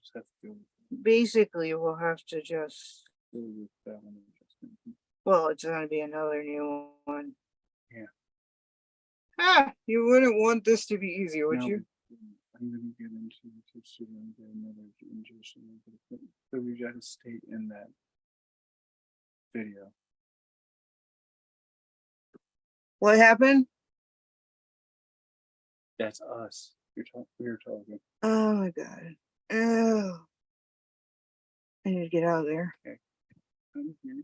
just have to go Basically, we'll have to just, with that one. well, it's gonna be another new one. Yeah. Ah, you wouldn't want this to be easy, would No, you? I'm gonna get into the tips to get another injection, but we gotta stay in that video. What happened? That's us. We're talking. Oh my god. Oh. I need to get out of there. Okay. I'm here.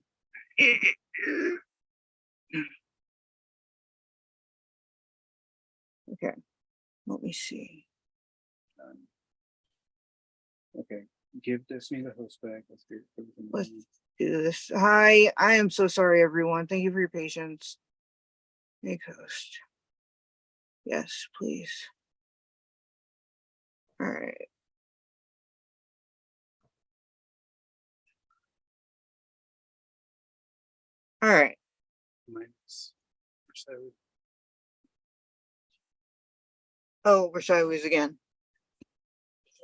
Okay. Let me see. Okay. Give Destiny the host back. Let's get everything. Let's do this. Hi, I am so sorry, everyone. Thank you for your patience. Make host. Yes, please. All right. All right. Minus. Oh, we're sideways again.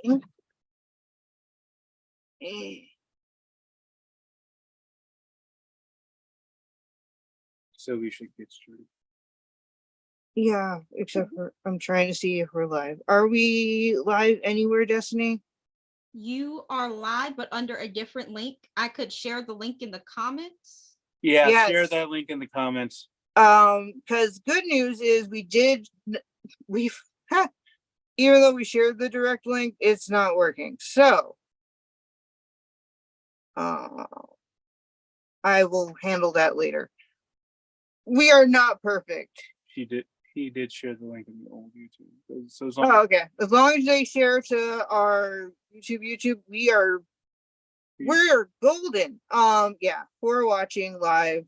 So we should get started. Yeah, except for I'm trying to see if we're live. Are we live anywhere, Destiny? You are live, but under a different link. I could share the link in the comments. Yeah, Yes. share that link in the comments. Because good news is we've even though we shared the direct link, it's not working. So I will handle that later. We are not perfect. He did share the link in the old YouTube. So as long okay. As long as they share to our YouTube, we're golden. Yeah, we're watching live.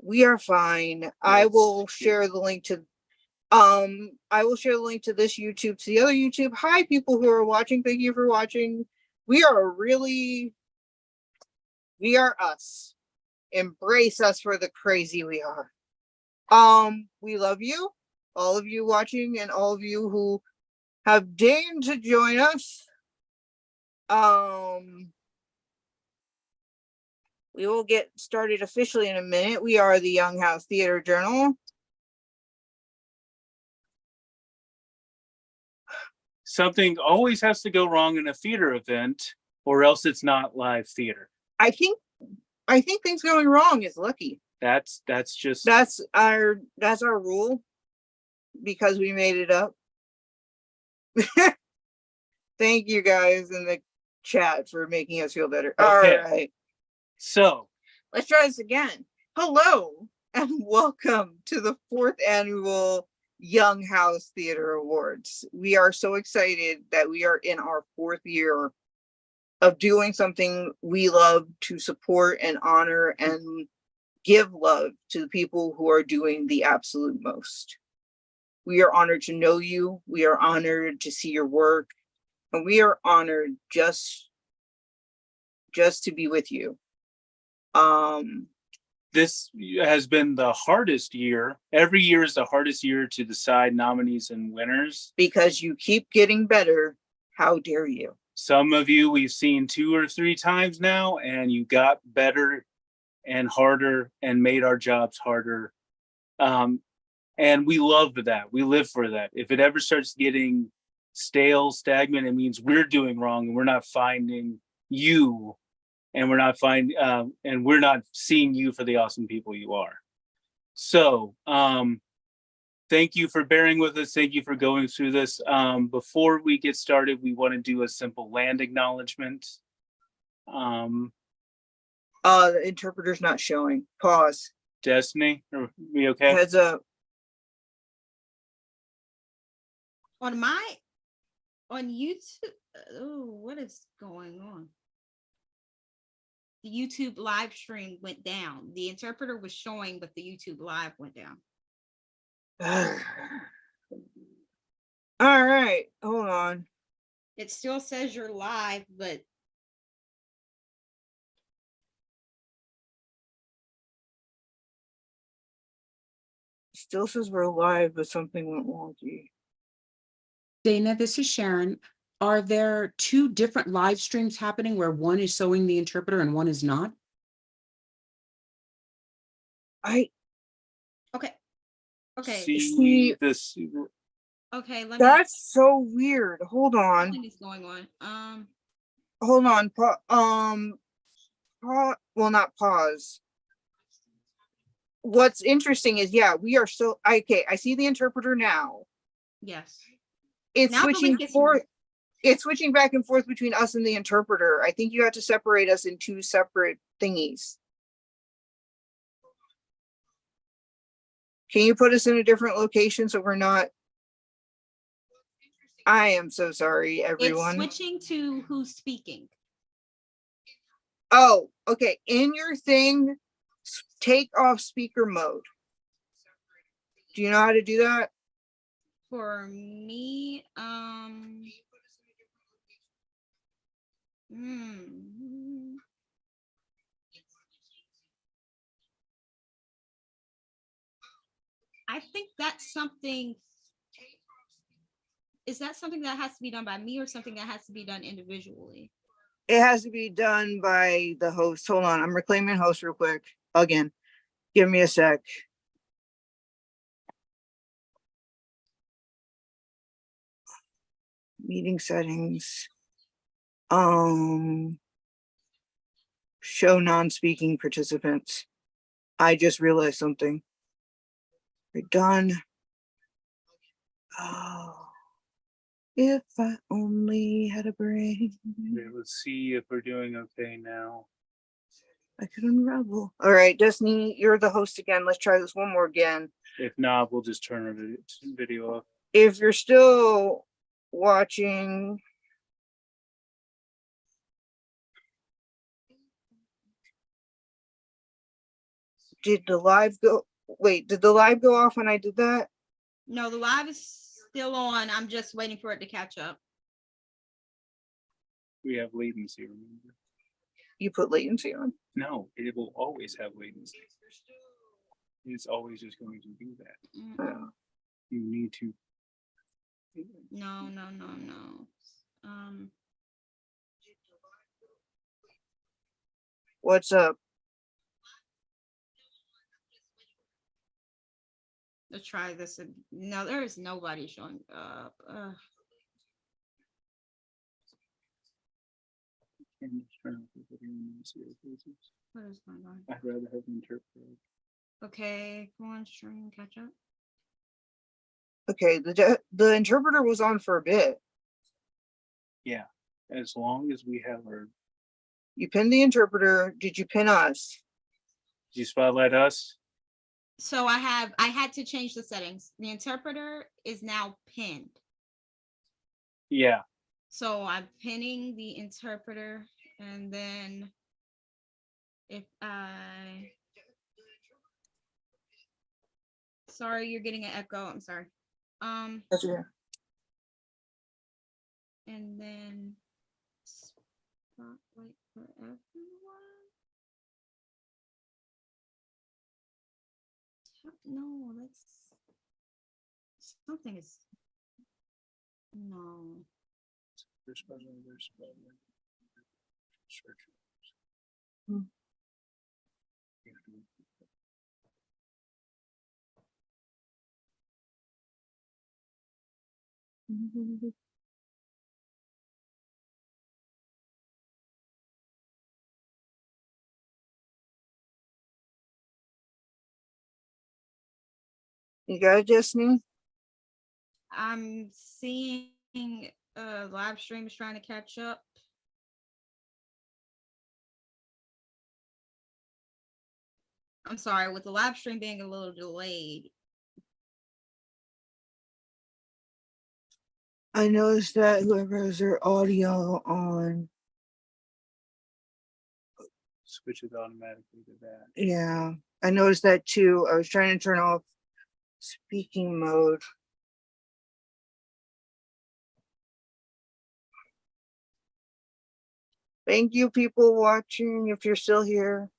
We are fine. I will share the link to this YouTube to the other YouTube. Hi, people who are watching. Thank you for watching. We are us. Embrace us for the crazy we are. We love you, all of you watching, and all of you who have deigned to join us. We will get started officially in a minute. We are the Young-Howze Theater Journal. Something always has to go wrong in a theater event, or else it's not live theater. I think things going wrong is lucky. That's our rule, because we made it up. Thank you guys in the chat for making us feel better. Okay. All right. So let's try this again. Hello and welcome to the 4th annual Young-Howze Theater Awards. We are so excited that we are in our 4th year of doing something we love to support and honor and give love to the people who are doing the absolute most. We are honored to know you. We are honored to see your work. And we are honored just to be with you. This has been the hardest year. Every year is the hardest year to decide nominees and winners. Because you keep getting better. How dare you? Some of you we've seen 2 or 3 times now, and you got better and harder and made our jobs harder. And we love that. We live for that. If it ever starts getting stale, stagnant, it means we're doing wrong and we're not finding you, and we're not seeing you for the awesome people you are. So thank you for bearing with us. Thank you for going through this. Before we get started, we want to do a simple land acknowledgement. The interpreter's not showing. Pause. Destiny, are we okay? Heads up. On YouTube, oh, what is going on? The YouTube live stream went down. The interpreter was showing, but the YouTube live went down. All right, hold on. It still says you're live, but still says we're live, but something went wonky. Dana, this is Sharon. are there two different live streams happening where one is showing the interpreter and one is not? I Okay. Okay. See this. Okay. Let me. that's so weird. Hold on. Something is going on. Hold on. Well, not pause. What's interesting is, yeah, we are still okay. I see the interpreter now. Yes. It's Now the switching link is- forth. It's switching back and forth between us and the interpreter. I think you have to separate us in two separate thingies. Can you put us in a different location so we're not? I am so sorry, everyone. It's switching to who's speaking. Oh, okay. In your thing, take off speaker mode. Do you know how to do that? For me, I think that's something. Is that something that has to be done by me or something that has to be done individually? It has to be done by the host. Hold on. I'm reclaiming host real quick. Again, give me a sec. Meeting settings. Show non-speaking participants. I just realized something. We're done. Oh, if I only had a brain, Okay, let's see if we're doing okay now. I could unravel. All right, Destiny, you're the host again. Let's try this one more again. If not, we'll just turn our video off. If you're still watching, did the live go? Wait, did the live go off when I did that? No, the live is still on. I'm just waiting for it to catch up. We have latency, remember? You put latency on? No, it will always have latency. It's always just going to do that. Oh. You need to. No. What's up? Let's try this. No, there is nobody showing up. And just turn off the video and see their faces. What is going on? I'd rather have an interpreter. Okay, come on, stream, catch up. Okay, the interpreter was on for a bit. Yeah, as long as we have our. You pinned the interpreter. Did you pin us? Did you spotlight us? So I had to change the settings. The interpreter is now pinned. Yeah. So I'm pinning the interpreter, and then if I, sorry, you're getting an echo. I'm sorry. That's okay. And then spotlight for everyone. No, that's something is no. There's spotlight. Search. Hmm. You got it, Destiny? I'm seeing live stream is trying to catch up. I'm sorry, with the live stream being a little delayed. I noticed that whoever has their audio on. Switch it automatically to that. Yeah, I noticed that too. I was trying to turn off speaking mode. Thank you, people watching, if you're still here.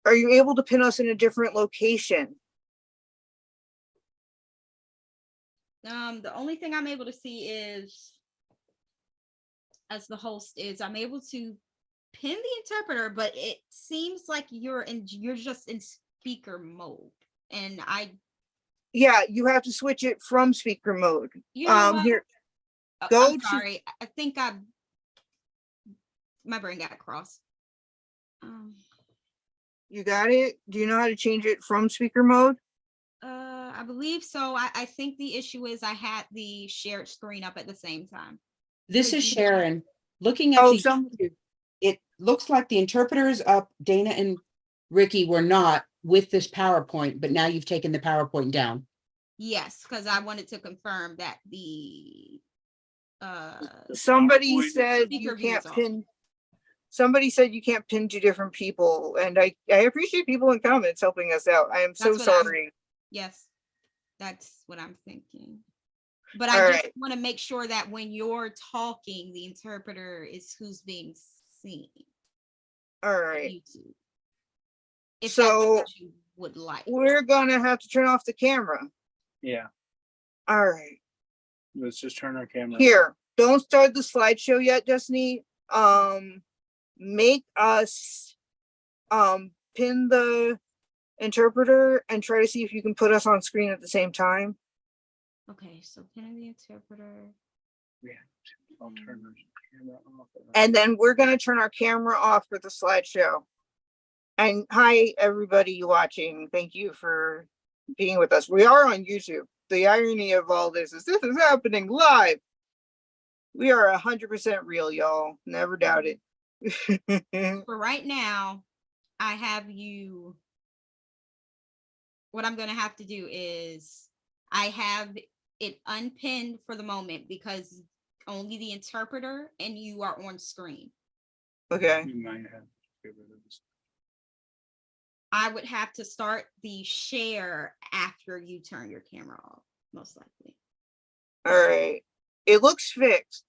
Are you able to pin us in a different location? The only thing I'm able to see is as the host is I'm able to pin the interpreter, but it seems like you're just in speaker mode. And Yeah, you have to switch it from speaker mode. you know what? Here, Oh, go I'm to- sorry. I think my brain got crossed. you got it? Do you know how to change it from speaker mode? I believe so. I think the issue is I had the shared screen up at the same time. This Could is you- Sharon. Looking at Oh, the, it looks like the interpreter is up. Dana and Ricky were not with this PowerPoint, but now you've taken the PowerPoint down. Yes, because I wanted to confirm that the somebody PowerPoint said speaker you view can't is off. pin. Somebody said you can't pin to different people, and I appreciate people in comments helping us out. I am so That's what I'm- sorry. Yes, that's what I'm thinking. But All I just right. want to make sure that when you're talking, the interpreter is who's being seen All on right, YouTube. If that's So, what you would like. we're gonna have to turn off the camera. Yeah, All right, let's just turn our camera. here, don't start the slideshow yet, Destiny. Make us pin the interpreter and try to see if you can put us on screen at the same time. Okay, so pinning the interpreter. I'll turn our camera off. And then we're gonna turn our camera off for the slideshow. And hi, everybody watching. Thank you for being with us. We are on YouTube. The irony of all this is happening live. We are 100% real, y'all. Never doubt it. For right now, I have you. What I'm going to have to do is I have it unpinned for the moment because only the interpreter and you are on screen. Okay. We might have to get rid of this. I would have to start the share after you turn your camera off, most likely. All right. It looks fixed.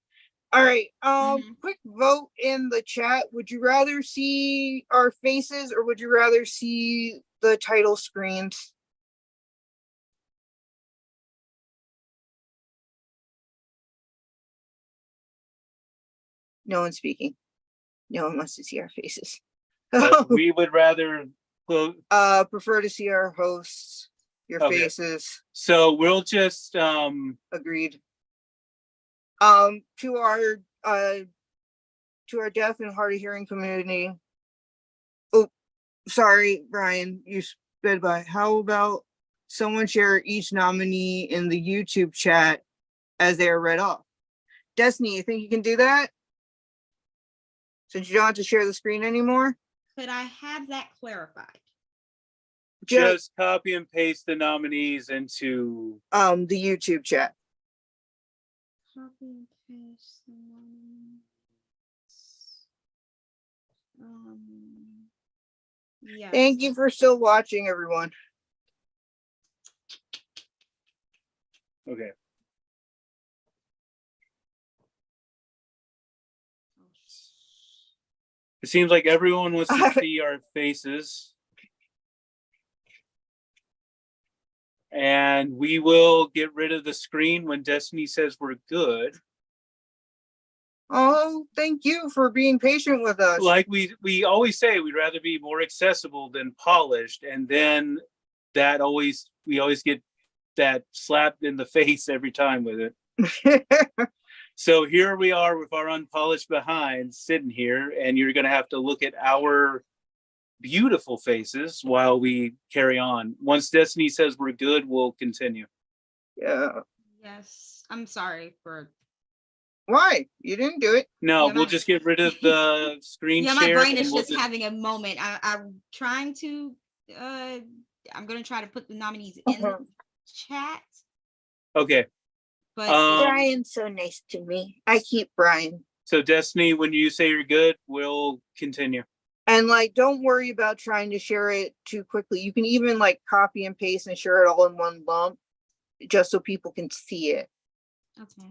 All right. Mhm. Quick vote in the chat. Would you rather see our faces or would you rather see the title screens? No one's speaking. No one wants to see our faces. But we would rather, well, Prefer to see our hosts, your Okay. faces. so we'll just, Agreed. To our deaf and hard of hearing community. Oh, sorry, Brian, you sped by. How about someone share each nominee in the YouTube chat as they are read off? Destiny, you think you can do that? Since you don't have to share the screen anymore? Could I have that clarified? just copy and paste the nominees into, the YouTube chat. Copy and paste the nominees. Yes. Thank you for still watching, everyone. okay. It seems like everyone wants to see our faces. And we will get rid of the screen when Destiny says we're good. Oh, thank you for being patient with us. Like we always say, we'd rather be more accessible than polished. And then we always get that slapped in the face every time with it. So here we are with our unpolished behind sitting here, and you're going to have to look at our beautiful faces while we carry on. Once Destiny says we're good, we'll continue. Yeah. Yes. I'm sorry for. Why? You didn't do it. No, Yeah, we'll my- just get rid of the screen Yeah, share. my brain and is we'll just having a moment. I'm trying to. I'm gonna try to put the nominees in the chat, Okay. but Brian's so nice to me. I keep Brian. So Destiny, when you say you're good, we'll continue. And like, don't worry about trying to share it too quickly. You can even like copy and paste and share it all in one lump, just so people can see it. okay.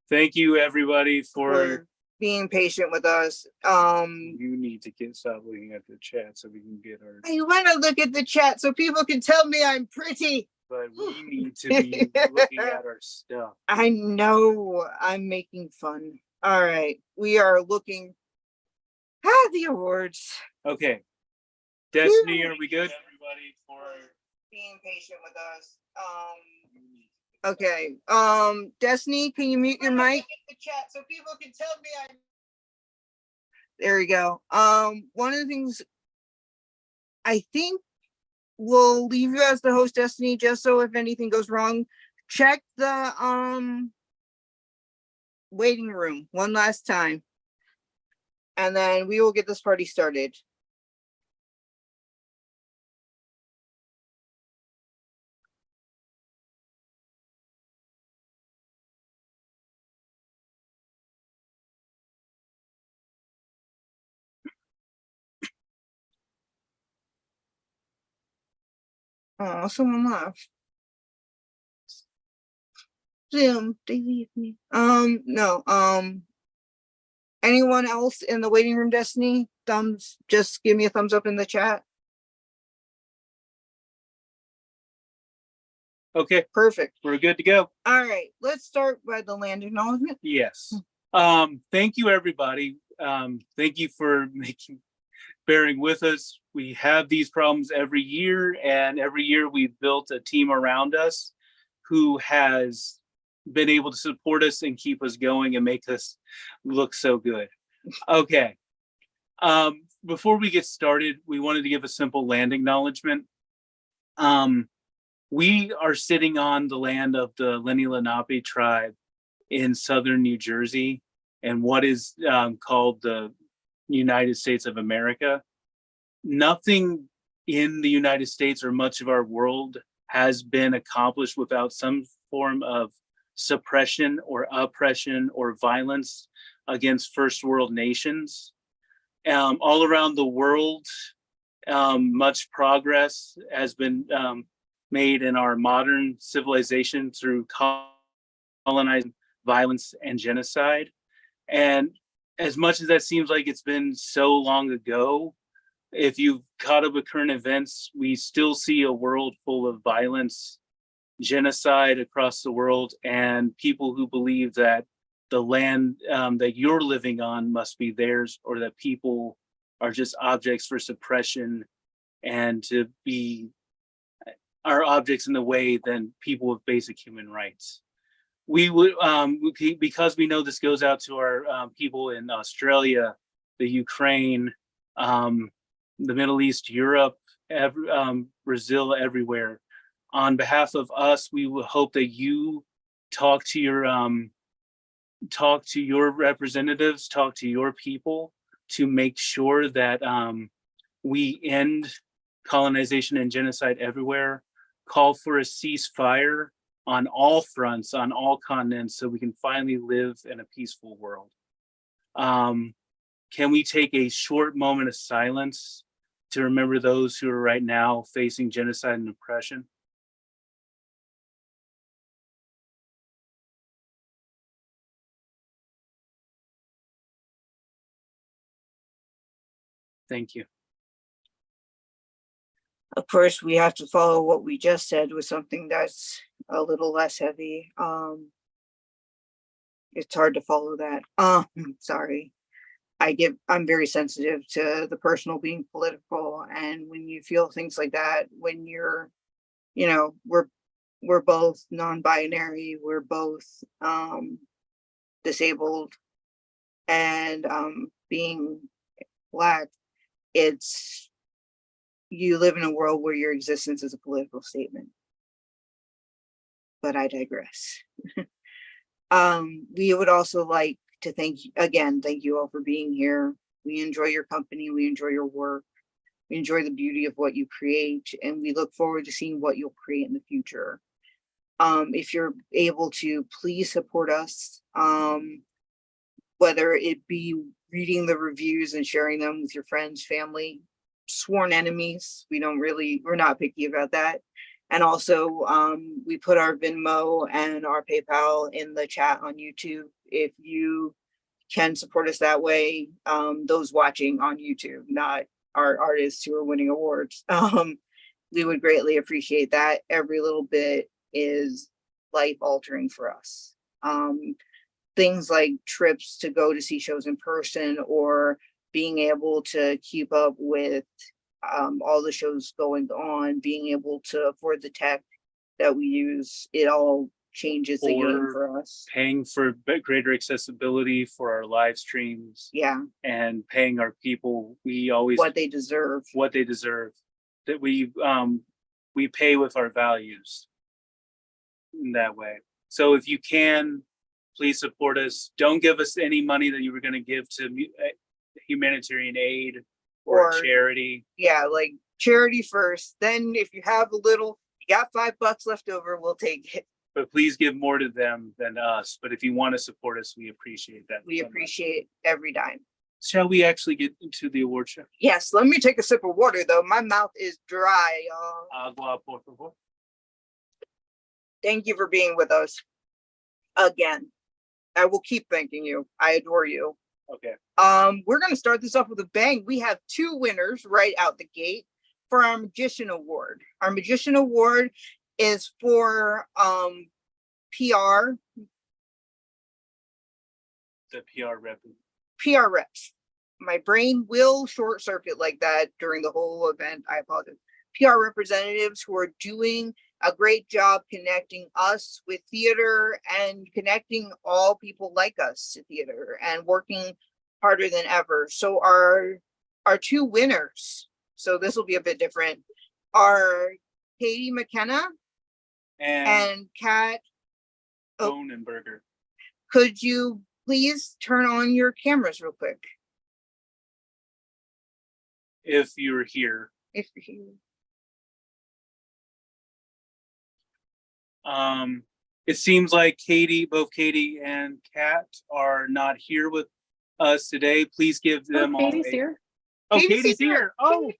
Thank you, everybody, For being patient with us. You need to stop looking at the chat so we can get our. I want to look at the chat so people can tell me I'm pretty. but we need to be looking at our stuff. I know I'm making fun. All right. We are looking at the awards. Okay. Destiny, are we good? Everybody for being patient with us. Okay. Destiny, can you mute your mic? The chat so people can tell me I. There we go. One of the things I think we'll leave you as the host, Destiny, just so if anything goes wrong, check the waiting room one last time. And then we will get this party started. Oh, someone left. Zoom, they leave me. No, anyone else in the waiting room, Destiny? Just give me a thumbs up in the chat. Okay, Perfect. we're good to go. All right, let's start by the land acknowledgement. Yes. Thank you, everybody. Thank you for bearing with us. We have these problems every year, and every year we've built a team around us who has been able to support us and keep us going and make us look so good. Okay. Before we get started, we wanted to give a simple land acknowledgement. We are sitting on the land of the Lenni Lenape tribe in southern New Jersey, and what is called the United States of America. Nothing in the United States or much of our world has been accomplished without some form of suppression or oppression or violence against first world nations. All around the world, much progress has been made in our modern civilization through colonizing, violence, and genocide. And as much as that seems like it's been so long ago, if you've caught up with current events, we still see a world full of violence, genocide across the world, and people who believe that the land that you're living on must be theirs, or that people are just objects for suppression and to be are objects in the way than people with basic human rights. We would, because we know this goes out to our people in Australia, the Ukraine, the Middle East, Europe, Brazil, everywhere. On behalf of us, we would hope that you talk to your representatives, talk to your people to make sure that we end colonization and genocide everywhere. Call for a ceasefire on all fronts, on all continents, so we can finally live in a peaceful world. Can we take a short moment of silence to remember those who are right now facing genocide and oppression? Thank you. Of course, we have to follow what we just said with something that's a little less heavy. It's hard to follow that. Sorry. I'm very sensitive to the personal being political, and when you feel things like that, when you're, we're both non-binary, we're both disabled, and being Black, you live in a world where your existence is a political statement. But I digress. We would also like to thank you all for being here. We enjoy your company, we enjoy your work, we enjoy the beauty of what you create, and we look forward to seeing what you'll create in the future. If you're able to, please support us, whether it be reading the reviews and sharing them with your friends, family, sworn enemies. We're not picky about that. And also, we put our Venmo and our PayPal in the chat on YouTube. If you can support us that way, those watching on YouTube, not our artists who are winning awards. we would greatly appreciate that. Every little bit is life altering for us. Things like trips to go to see shows in person, or being able to keep up with all the shows going on, being able to afford the tech that we use, it all changes the game Or for us. paying for greater accessibility for our live streams Yeah, and paying our people what they deserve. what they deserve. That we pay with our values in that way. So if you can, please support us. Don't give us any money that you were going to give to humanitarian aid or Or- charity. Yeah, like charity first. Then if you have a little, you got $5 left over, we'll take it. But please give more to them than us. But if you want to support us, we appreciate that. We so much. appreciate every dime. Shall we actually get into the award show? Yes, let me take a sip of water though. My mouth is dry, y'all. Agua, por favor. Thank you for being with us again. I will keep thanking you. I adore you. Okay. We're gonna start this off with a bang. We have 2 winners right out the gate for our Magician Award. Our Magician Award is for PR The PR rep. PR reps. My brain will short circuit like that during the whole event. I apologize. PR representatives who are doing a great job connecting us with theater and connecting all people like us to theater and working harder than ever. So our 2 winners, so this will be a bit different, are Katie McKenna and Kat. Bonenberger. Could you please turn on your cameras real quick? If you're here. If you It seems like both Katie and Kat are not here with us today. Please give them all Katie's here. Oh, Katie's Katie's here. here. Oh,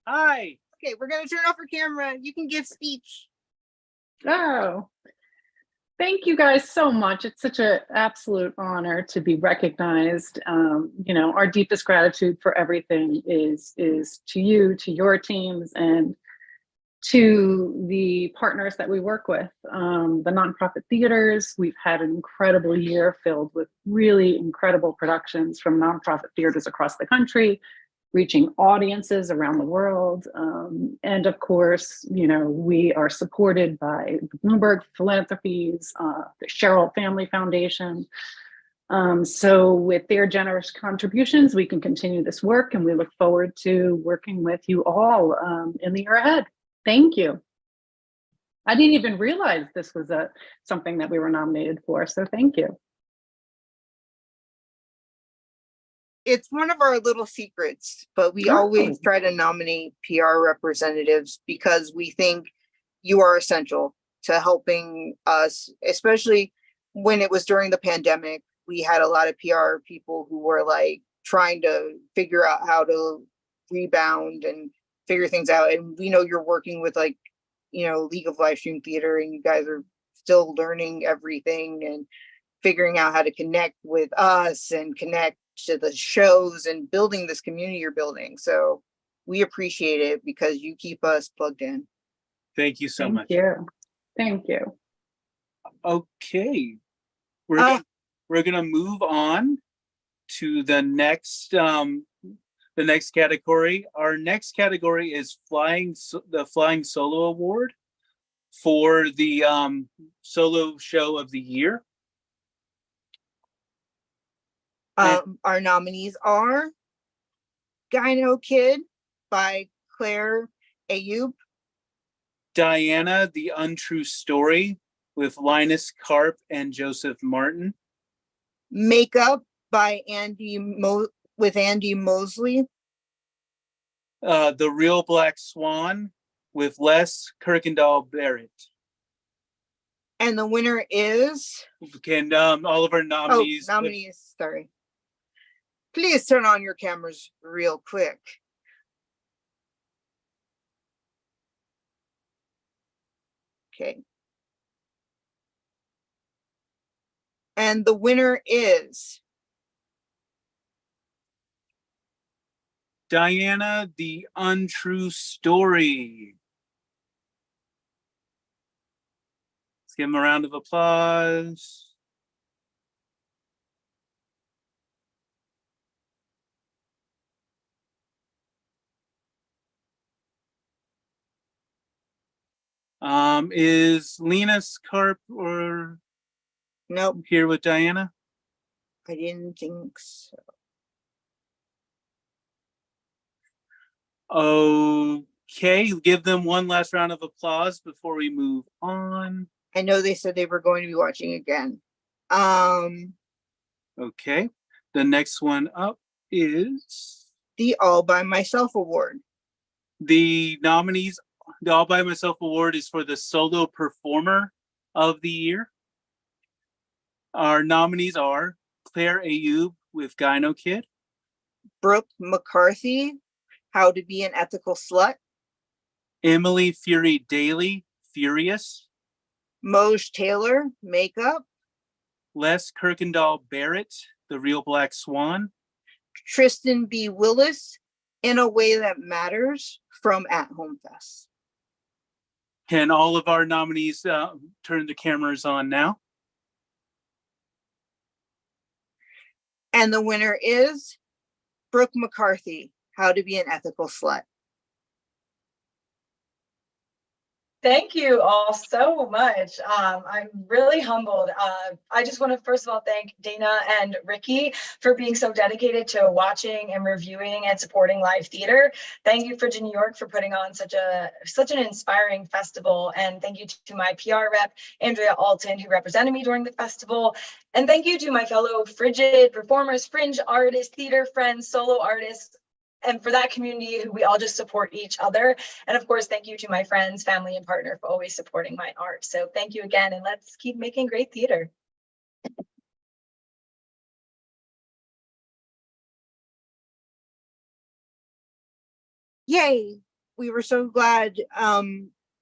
hi. Okay, we're gonna turn off your camera. You can give speech. Oh, thank you guys so much. It's such an absolute honor to be recognized. Our deepest gratitude for everything is to you, to your teams, and to the partners that we work with. The nonprofit theaters, we've had an incredible year filled with really incredible productions from nonprofit theaters across the country, reaching audiences around the world. And of course, we are supported by the Bloomberg Philanthropies, the Sherrill Family Foundation. So with their generous contributions, we can continue this work, and we look forward to working with you all in the year ahead. Thank you. I didn't even realize this was something that we were nominated for, so thank you. It's one of our little secrets, but we always try to nominate PR representatives because we think you are essential to helping us, especially when it was during the pandemic. We had a lot of PR people who were like trying to figure out how to rebound and figure things out. And we know you're working with League of Live Stream Theater, and you guys are still learning everything and figuring out how to connect with us and connect to the shows and building this community you're building. So we appreciate it because you keep us plugged in. Thank you so much. Thank you. Okay. We're gonna move on to the next category. Our next category is the Flying Solo Award for the solo show of the year. Our nominees are Gyno Kid by Claire Ayub, Diana, The Untrue Story with Linus Karp and Joseph Martin. Makeup by Andy Mosley, The Real Black Swan with Les Kirkendall Barrett. and the winner is Can all of our nominees sorry. Please turn on your cameras real quick. Okay. And the winner is Diana, The Untrue Story. Let's give them a round of applause. Is Lena Scarp or Nope, here with Diana? I didn't think so. Okay, give them one last round of applause before we move on. I know they said they were going to be watching again. Okay, the next one up is The All by Myself Award. the nominees. The All by Myself Award is for the solo performer of the year. Our nominees are Claire Ayub with Gyno Kid, Brooke McCarthy, How to Be an Ethical Slut. Emily Fury Daly, Furious, Moj Taylor, Makeup. Les Kirkendall Barrett, The Real Black Swan, Tristan B. Willis, In a Way That Matters, from At Home Fest. Can all of our nominees turn the cameras on now? And the winner is Brooke McCarthy, How to Be an Ethical Slut. Thank you all so much. I'm really humbled. I just want to first of all thank Dana and Ricky for being so dedicated to watching and reviewing and supporting live theater. Thank you Fridge New York for putting on such an inspiring festival, and thank you to my PR rep Andrea Alton, who represented me during the festival. And thank you to my fellow Frigid performers, fringe artists, theater friends, solo artists, and for that community who we all just support each other. And of course, thank you to my friends, family, and partner for always supporting my art. So thank you again, and let's keep making great theater. Yay! We were so glad.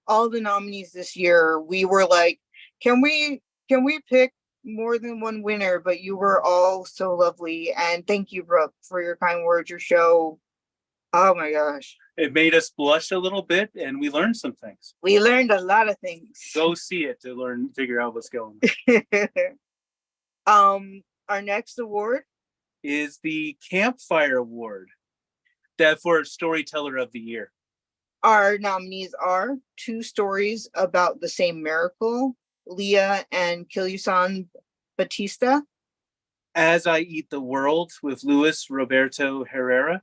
All the nominees this year, we were like, can we pick more than one winner? But you were all so lovely, and thank you, Brooke, for your kind words. Your show, oh my gosh, It made us blush a little bit, and we learned some things. we learned a lot of things. Go see it to figure out what's going Our on. next award Is the Campfire Award, that for Storyteller of the Year. Our nominees are Two Stories About the Same Miracle, Leah and Kilyusan Batista. As I Eat the World with Luis Roberto Herrera.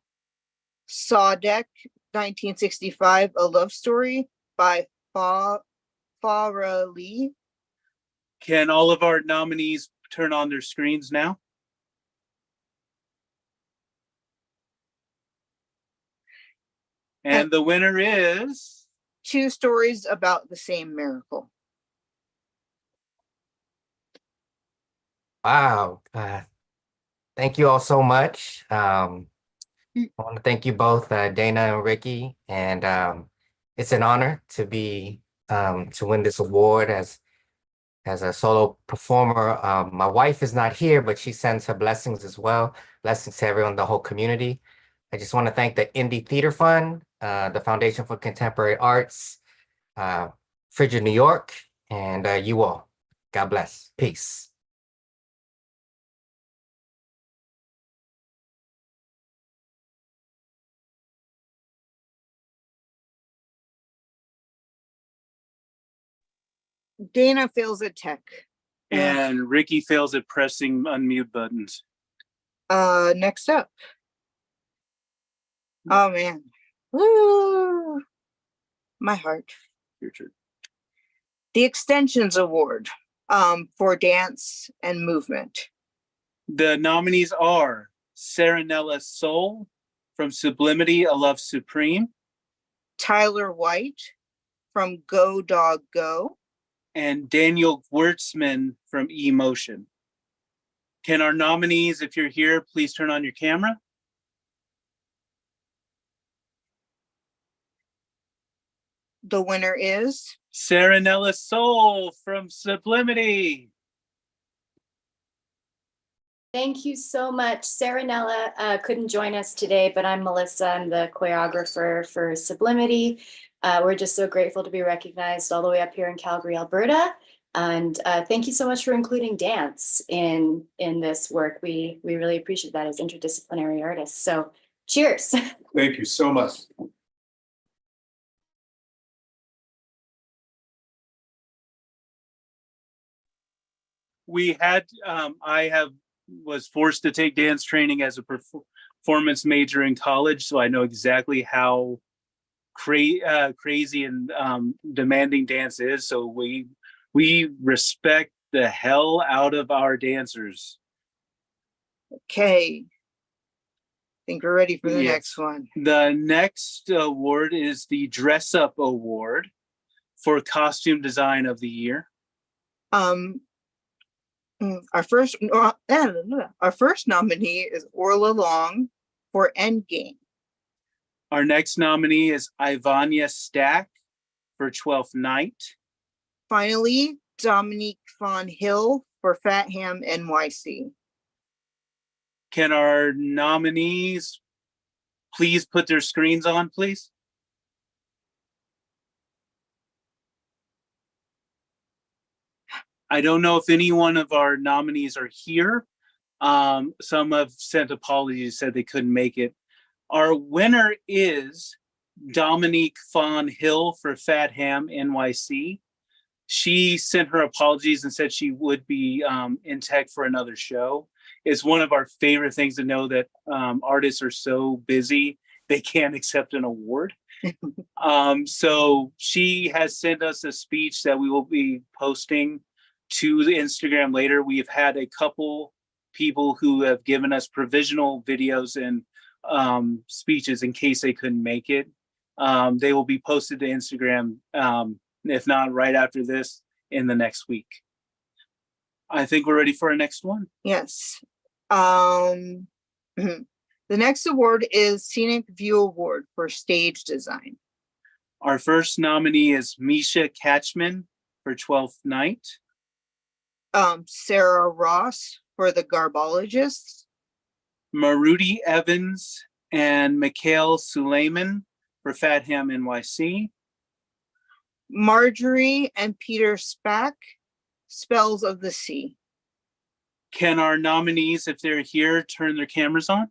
Saw Deck 1965, A Love Story by Farah Lee. Can all of our nominees turn on their screens now? And the winner is Two Stories About the Same Miracle. Wow. Thank you all so much. I want to thank you both, Dana and Ricky. And it's an honor to be to win this award as a solo performer. My wife is not here, but she sends her blessings as well. Blessings to everyone, the whole community. I just want to thank the Indie Theater Fund, the Foundation for Contemporary Arts, Frigid New York, and you all. God bless. Peace. Dana fails at tech. and Ricky fails at pressing unmute buttons. Next up. Oh man. Woo! My heart. Your turn. The Extensions Award for dance and movement. The nominees are Serenella Soul from Sublimity, A Love Supreme, Tyler White from Go Dog Go. and Daniel Wertzman from Emotion. Can our nominees, if you're here, please turn on your camera? The winner is Serenella Soul from Sublimity. Thank you so much. Serenella couldn't join us today, but I'm Melissa. I'm the choreographer for Sublimity. We're just so grateful to be recognized all the way up here in Calgary, Alberta. And thank you so much for including dance in this work. We really appreciate that as interdisciplinary artists. So cheers. Thank you so much. We had was forced to take dance training as a performance major in college, so I know exactly how crazy and demanding dance is. So we respect the hell out of our dancers. Okay. Think we're ready for the Yes. next one. The next award is the Dress Up Award for Costume Design of the Year. Our first nominee is Orla Long for Endgame. Our next nominee is Ivania Stack for 12th Night. Finally, Dominique Von Hill for Fat Ham NYC. Can our nominees please put their screens on, please? I don't know if any one of our nominees are here. Some have sent apologies, said they couldn't make it. Our winner is Dominique Von Hill for Fat Ham NYC. She sent her apologies and said she would be in tech for another show. It's one of our favorite things to know that artists are so busy, they can't accept an award. So she has sent us a speech that we will be posting to the Instagram later. We've had a couple people who have given us provisional videos and speeches in case they couldn't make it. They will be posted to Instagram, if not right after this, in the next week. I think we're ready for our next one. Yes. The next award is Scenic View Award for Stage Design. Our first nominee is Misha Katchman for 12th Night. Sarah Ross for The Garbologists. Maruti Evans and Mikhail Suleiman for Fat Ham NYC. Marjorie and Peter Spack, Spells of the Sea. Can our nominees, if they're here, turn their cameras on?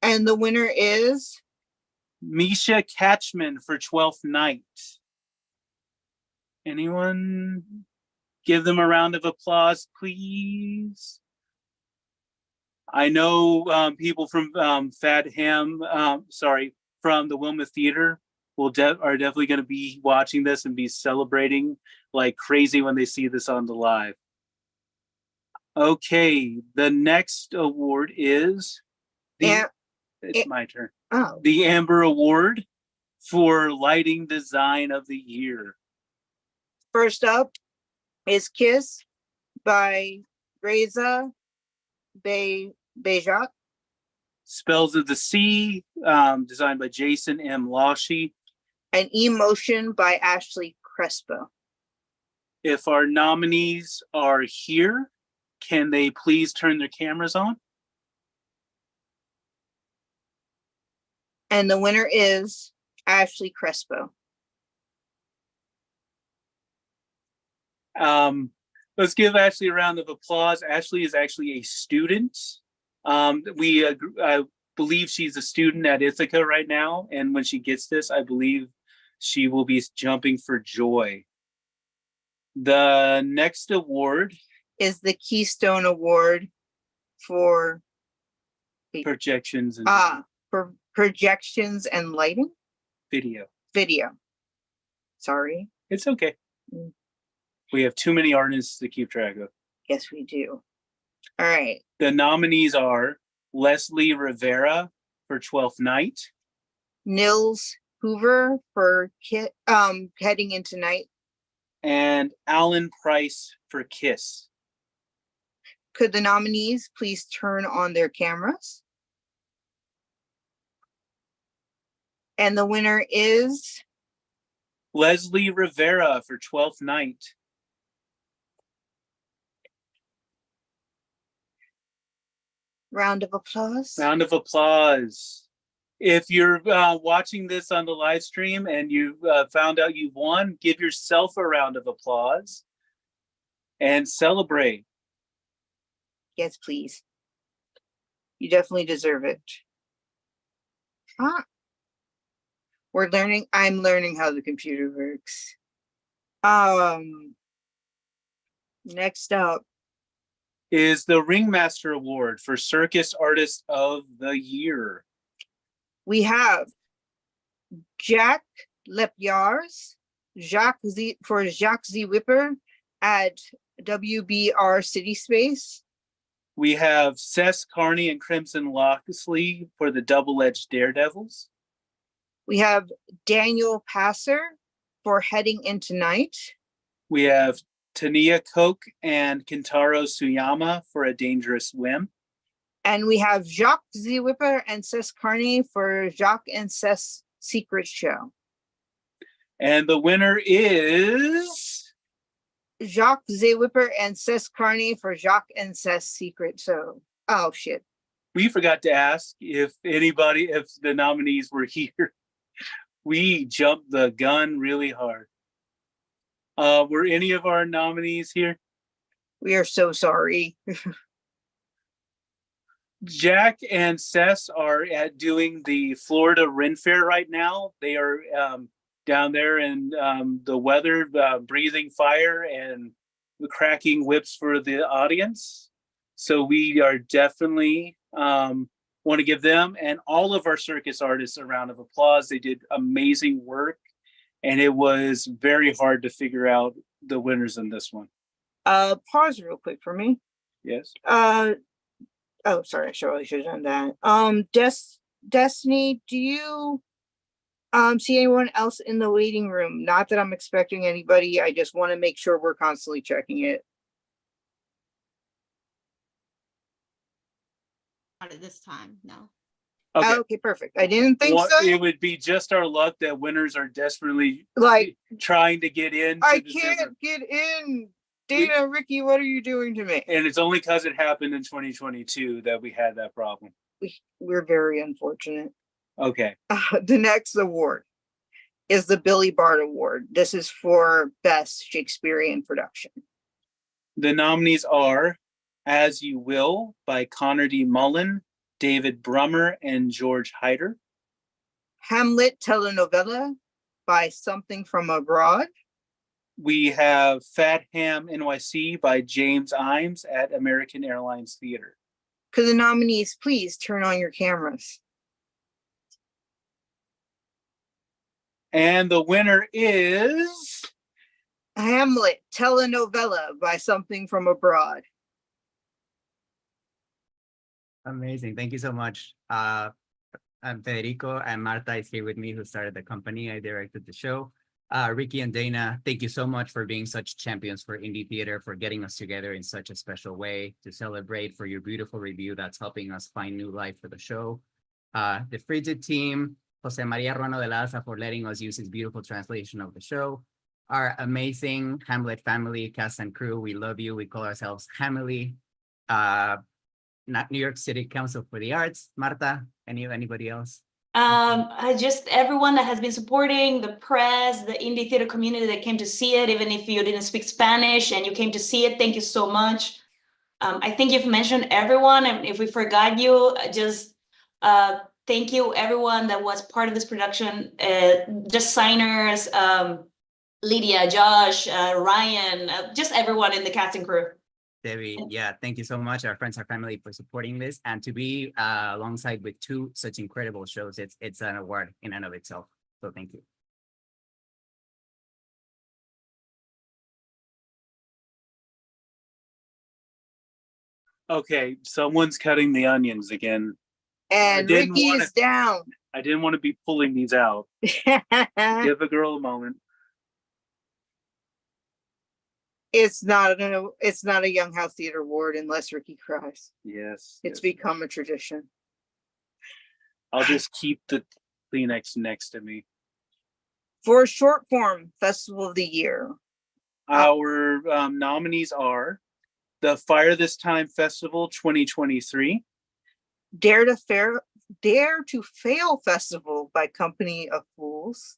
And the winner is Misha Katchman for 12th Night. Anyone give them a round of applause, please? I know people from Fat Ham, from the Wilma Theater are definitely going to be watching this and be celebrating like crazy when they see this on the live. Okay, the next award is it's my turn. Oh, The Amber Award for Lighting Design of the Year. first up is Kiss by Reza Bejak. Spells of the Sea, designed by Jason M. Loshy. And Emotion by Ashley Crespo. If our nominees are here, can they please turn their cameras on? And the winner is Ashley Crespo. Let's give Ashley a round of applause. Ashley is actually a student. I believe she's a student at Ithaca right now. And when she gets this, I believe she will be jumping for joy. The next award is the Keystone Award for projections and for projections and lighting. video. Sorry. It's okay. We have too many artists to keep track of. Yes, we do. All right. The nominees are Leslie Rivera for 12th Night. Nils Hoover for Heading into Night. And Alan Price for Kiss. Could the nominees please turn on their cameras? And the winner is Leslie Rivera for 12th Night. round of applause. Round of applause. If you're watching this on the live stream and you found out you've won, give yourself a round of applause and celebrate. Yes, please. You definitely deserve it. Huh? I'm learning how the computer works. Next up Is the Ringmaster Award for Circus Artist of the Year. we have Jack Lepjars, for Jacques Z. Whipper at WBR City Space. We have Cess Carney and Crimson Locksley for the Double-Edged Daredevils. We have Daniel Passer for Heading Into Night. We have Tania Koch and Kentaro Suyama for A Dangerous Whim. And we have Jacques Z. Whipper and Cess Carney for Jacques and Cess Secret Show. And the winner is Jacques Z. Whipper and Cess Carney for Jacques and Cess Secret Show. Oh shit. we forgot to ask if the nominees were here. We jumped the gun really hard. Were any of our nominees here? We are so sorry. Jack and Cess are doing the Florida Ren Fair right now. They are down there in the weather, breathing fire and cracking whips for the audience. So we are definitely want to give them and all of our circus artists a round of applause. They did amazing work, and it was very hard to figure out the winners in this one. Pause real quick for me. Yes. Oh, sorry, I surely should have done that. Destiny, do you see anyone else in the waiting room? Not that I'm expecting anybody. I just want to make sure we're constantly checking it. Not at this time, no. Okay. Okay, perfect. I didn't think Well, so. it would be just our luck that winners are desperately Like, trying to get in. I can't get in. Dana, Ricky, what are you doing to me? And it's only because it happened in 2022 that we had that problem. We're very unfortunate. Okay. The next award is the Billy Bard Award. This is for Best Shakespearean Production. The nominees are As You Will by Connor D. Mullen, David Brummer, and George Hyder. Hamlet Telenovela by Something from Abroad. We have Fat Ham NYC by James Imes at American Airlines Theater. Could the nominees please turn on your cameras? And the winner is Hamlet Telenovela by Something from Abroad. Amazing. Thank you so much. I'm Federico, and Marta is here with me, who started the company. I directed the show. Ricky and Dana, thank you so much for being such champions for indie theater, for getting us together in such a special way to celebrate, for your beautiful review that's helping us find new life for the show. The Frigid team, Jose Maria Ruano de la Asa, for letting us use his beautiful translation of the show. Our amazing Hamlet family, cast and crew, we love you. We call ourselves Hamily. Not New York City Council for the Arts. Marta, anybody else? I just everyone that has been supporting the press, the indie theater community that came to see it, even if you didn't speak Spanish and you came to see it, thank you so much. I think you've mentioned everyone, and if we forgot you, just thank you everyone that was part of this production, just signers, Lydia, Josh, Ryan, just everyone in the casting crew. Debbie, yeah, thank you so much, our friends, our family, for supporting this, and to be alongside with two such incredible shows. It's an award in and of itself. So thank you. okay. Someone's cutting the onions again. And Ricky is down. I didn't want to be pulling these out. Give a girl a moment. It's not a Young-Howze Theater Award unless Ricky cries. Yes. It's yes. become a tradition. I'll just keep the Kleenex next to me. For short form Festival of the Year, Our nominees are the Fire This Time Festival 2023, Dare to Dare to Fail Festival by Company of Fools.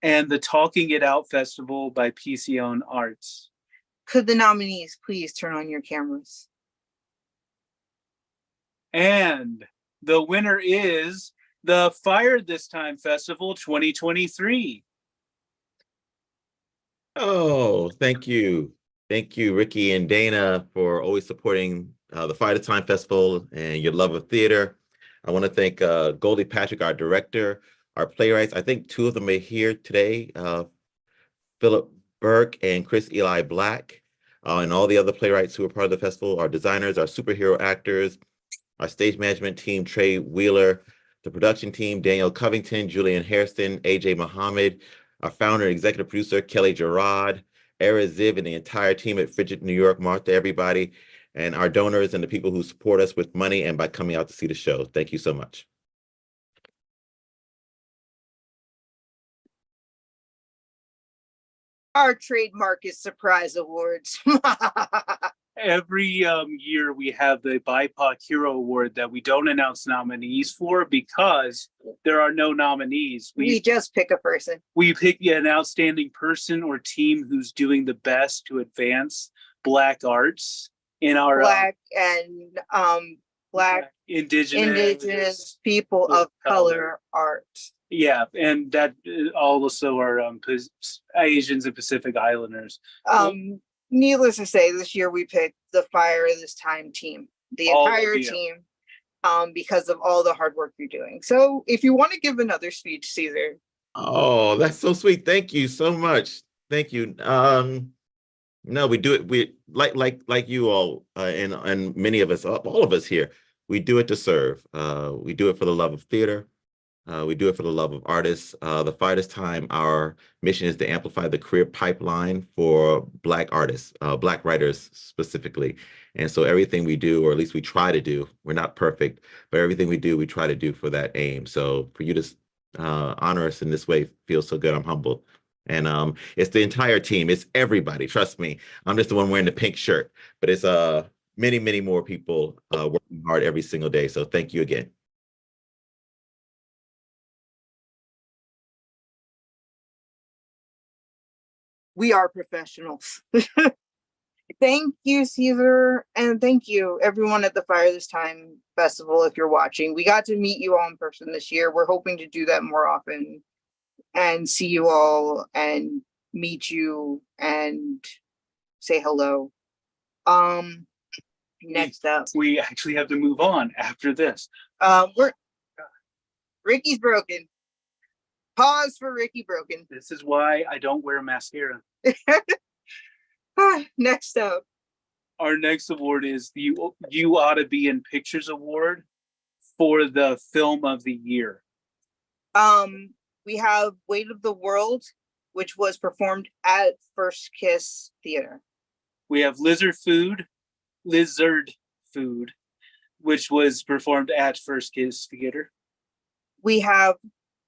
and the Talking It Out Festival by PCON Arts. Could the nominees please turn on your cameras? And the winner is the Fire This Time Festival 2023. Oh, thank you. Thank you, Ricky and Dana, for always supporting the Fight of Time Festival and your love of theater. I want to thank Goldie Patrick, our director, our playwrights. I think two of them are here today, Philip Burke and Chris Eli Black, and all the other playwrights who are part of the festival, our designers, our superhero actors, our stage management team, Trey Wheeler, the production team, Daniel Covington, Julian Hairston, AJ Muhammad, our founder and executive producer, Kelly Gerard, Era Ziv, and the entire team at Frigid New York, Martha, everybody, and our donors and the people who support us with money and by coming out to see the show. Thank you so much. Our trademark is Surprise Awards. Every year we have the BIPOC Hero Award that we don't announce nominees for because there are no nominees. We just pick a person. We pick an outstanding person or team who's doing the best to advance Black arts in our Black and Black indigenous people of color art. Yeah, and that also are Asians and Pacific Islanders. Needless to say, this year we picked the Fire This Time team, the entire team, because of all the hard work you're doing. So if you want to give another speech, Caesar. Oh, that's so sweet. Thank you so much. Thank you. No, we do it. We like you all, and many of us, all of us here. We do it to serve. We do it for the love of theater. We do it for the love of artists. The Fight This Time, our mission is to amplify the career pipeline for Black artists, Black writers specifically. And so everything we do, or at least we try to do, we're not perfect, but everything we do, we try to do for that aim. So for you to honor us in this way feels so good. I'm humbled. And it's the entire team. It's everybody. Trust me. I'm just the one wearing the pink shirt, but it's many, many more people working hard every single day. So thank you again. We are professionals. Thank you, Caesar, and thank you everyone at the Fire This Time Festival. If you're watching, we got to meet you all in person this year. We're hoping to do that more often and see you all and meet you and say hello. Next up, we actually have to move on after this. Ricky's broken. Pause for Ricky broken. This is why I don't wear mascara. Next up, our next award is the You Ought to Be in Pictures Award for the Film of the Year. We have Weight of the World, which was performed at First Kiss Theater. We have Lizard Food, which was performed at First Kiss Theater. We have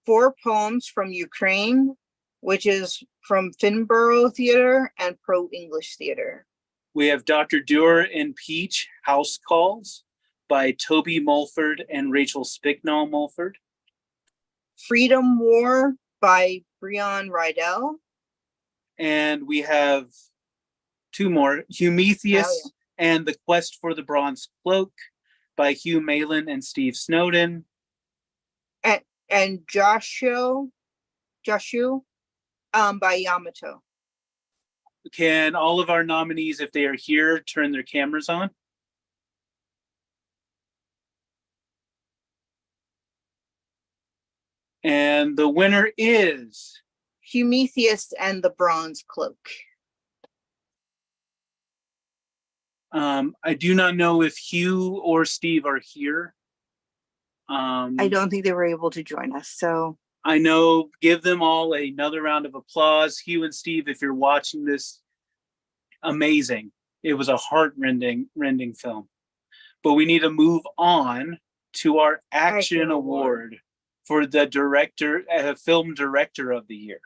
4 Poems from Ukraine, which is from Finborough Theater and Pro English Theater. We have Dr. Duer and Peach House Calls by Toby Mulford and Rachel Spicknall Mulford. Freedom War by Breon Rydell. And we have 2 more, Humetheus and The Quest for the Bronze Cloak by Hugh Malin and Steve Snowden. And Joshua by Yamato. Can all of our nominees, if they are here, turn their cameras on? And the winner is Humetheus and the Bronze Cloak. I do not know if Hugh or Steve are here. I don't think they were able to join us, so. I know, give them all another round of applause. Hugh and Steve, if you're watching this, amazing. It was a heart-rending film. But we need to move on to our Action Award for the film director of the year.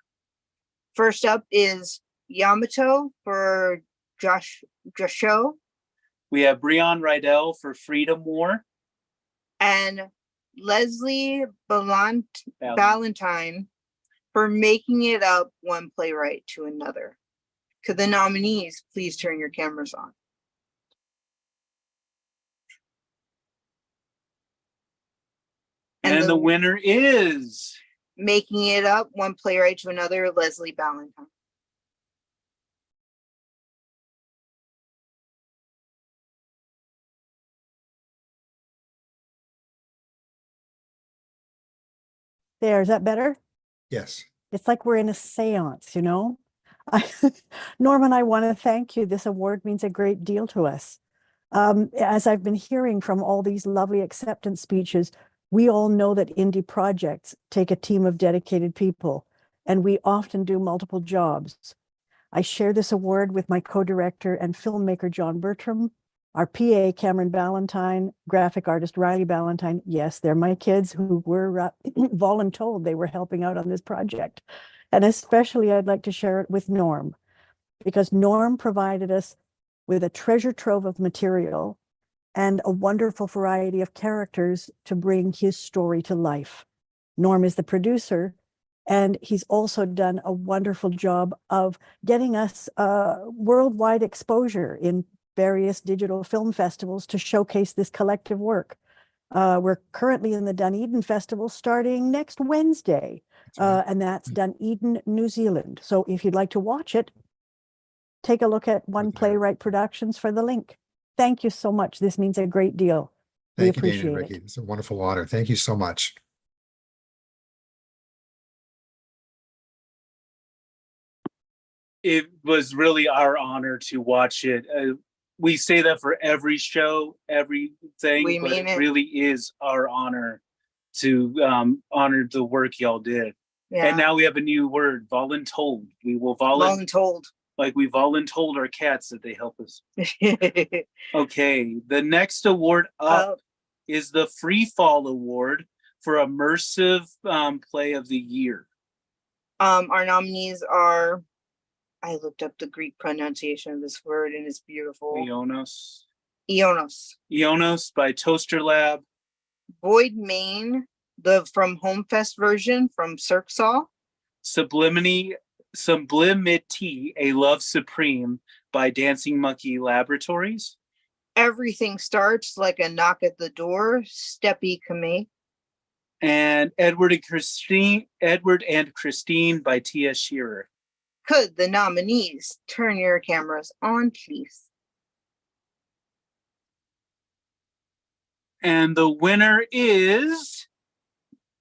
First up is Yamato for Joshua. We have Breon Rydell for Freedom War. And Leslie Valentine. Valentine for making it up one playwright to another. Could the nominees please turn your cameras on? And the winner is making it up one playwright to another, Leslie Valentine. There, is that better? Yes. It's like we're in a seance, you know? Norman, I want to thank you. This award means a great deal to us. As I've been hearing from all these lovely acceptance speeches, we all know that indie projects take a team of dedicated people, and we often do multiple jobs. I share this award with my co-director and filmmaker, John Bertram, our PA, Cameron Ballantyne, graphic artist, Riley Ballantyne. Yes, they're my kids who were voluntold they were helping out on this project. And especially I'd like to share it with Norm, because Norm provided us with a treasure trove of material and a wonderful variety of characters to bring his story to life. Norm is the producer, and he's also done a wonderful job of getting us worldwide exposure in various digital film festivals to showcase this collective work. We're currently in the Dunedin Festival starting next Wednesday, and that's Dunedin, New Zealand. So if you'd like to watch it, take a look at One Playwright Productions for the link. Thank you so much. This means a great deal. We Thank you, Dana and appreciate Ricky. it. It's a wonderful honor. Thank you so much. It was really our honor to watch it. We say that for every show, everything, We but mean it it. really is our honor to honor the work y'all did. Yeah. And now we have a new word, voluntold. We will voluntold. like we voluntold our cats that they help us. Okay, the next award up is the Free Fall Award for Immersive Play of the Year. Our nominees are, I looked up the Greek pronunciation of this word and it's beautiful. Ionos. Ionos. By Toaster Lab. Void Main, the From Home Fest version from Circsaw. Sublimity, A Love Supreme by Dancing Monkey Laboratories. Everything Starts Like a Knock at the Door, Steppy Kame. And Edward and Christine by T.S. Shearer. Could the nominees turn your cameras on, please? And the winner is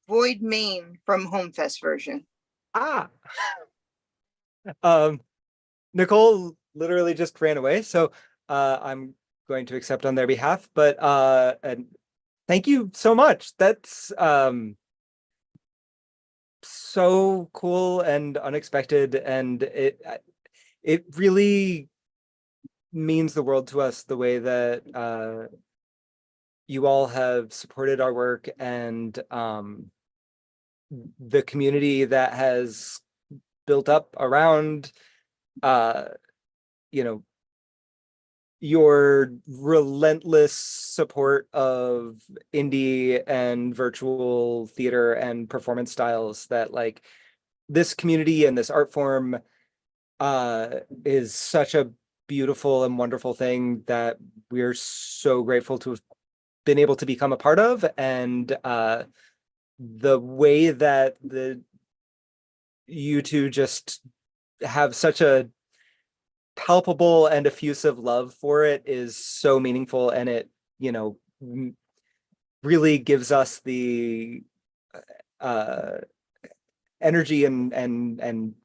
Void Main from Home Fest version. Nicole literally just ran away, so I'm going to accept on their behalf, but and thank you so much. That's so cool and unexpected, and it really means the world to us the way that you all have supported our work, and the community that has built up around you know, your relentless support of indie and virtual theater and performance styles. That like this community and this art form is such a beautiful and wonderful thing that we're so grateful to have been able to become a part of. And the way that you two just have such a palpable and effusive love for it is so meaningful, and it, you know, really gives us the energy and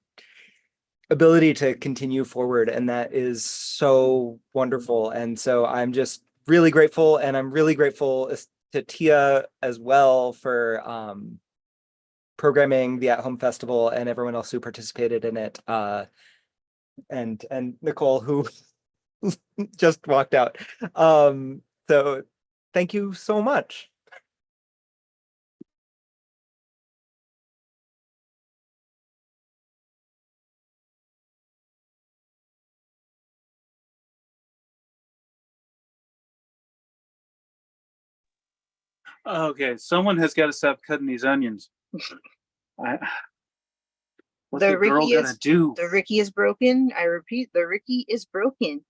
ability to continue forward, and that is so wonderful. And so I'm just really grateful, and I'm really grateful to Tia as well for programming the At Home Festival and everyone else who participated in it. And Nicole, who just walked out. So thank you so much. Okay, someone has got to stop cutting these onions. What's the girl gonna do? The Ricky is broken. I repeat, the Ricky is broken.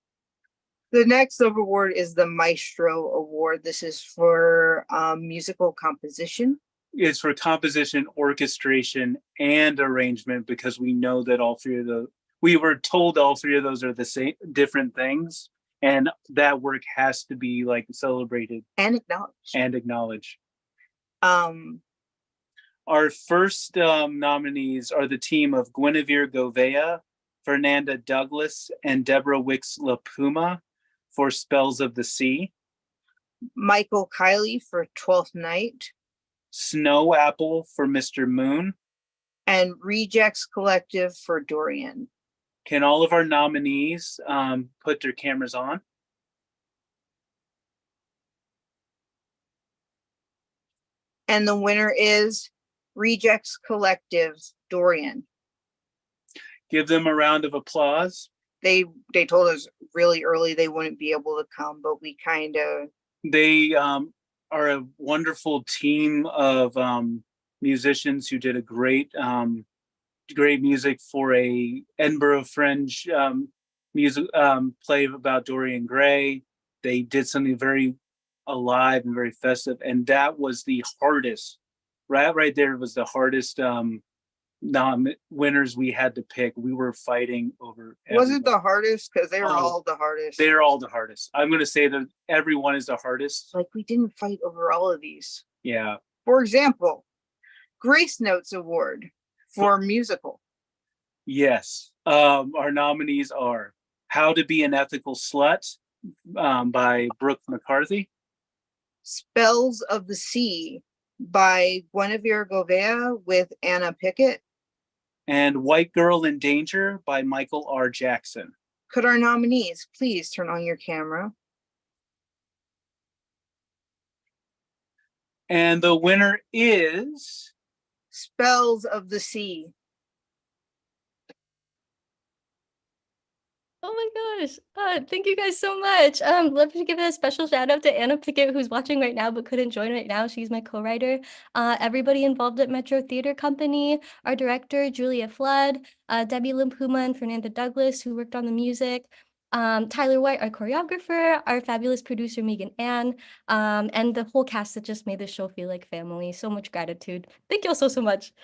The next award is the Maestro Award. This is for musical composition. It's for composition, orchestration, and arrangement, because we know that all three of those, we were told all three of those are the same, different things, and that work has to be like celebrated and acknowledged. Our first nominees are the team of Guinevere Govea, Fernanda Douglas, and Deborah Wicks LaPuma for Spells of the Sea. Michael Kiley for 12th Night. Snow Apple for Mr. Moon. And Rejects Collective for Dorian. Can all of our nominees put their cameras on? And the winner is Rejects Collective, Dorian. Give them a round of applause. They told us really early they wouldn't be able to come, but we kind of. They are a wonderful team of musicians who did a great music for a Edinburgh Fringe music play about Dorian Gray. They did something very alive and very festive, and that was the hardest. Right there was the hardest winners we had to pick. We were fighting over. Was it the hardest? Because they were all the hardest. They're all the hardest. I'm going to say that everyone is the hardest. Like, we didn't fight over all of these. Yeah. For example, Grace Notes Award for musical. Yes. Our nominees are How to Be an Ethical Slut by Brooke McCarthy. Spells of the Sea by Guinevere Govea with Anna Pickett. And White Girl in Danger by Michael R. Jackson. Could our nominees please turn on your camera? And the winner is Spells of the Sea. Oh my gosh. Thank you guys so much. Love to give a special shout out to Anna Pickett, who's watching right now but couldn't join right now. She's my co-writer. Everybody involved at Metro Theater Company, our director, Julia Flood, Debbie Limpuma and Fernanda Douglas, who worked on the music, Tyler White, our choreographer, our fabulous producer, Megan Ann, and the whole cast that just made the show feel like family. So much gratitude. Thank you all so much.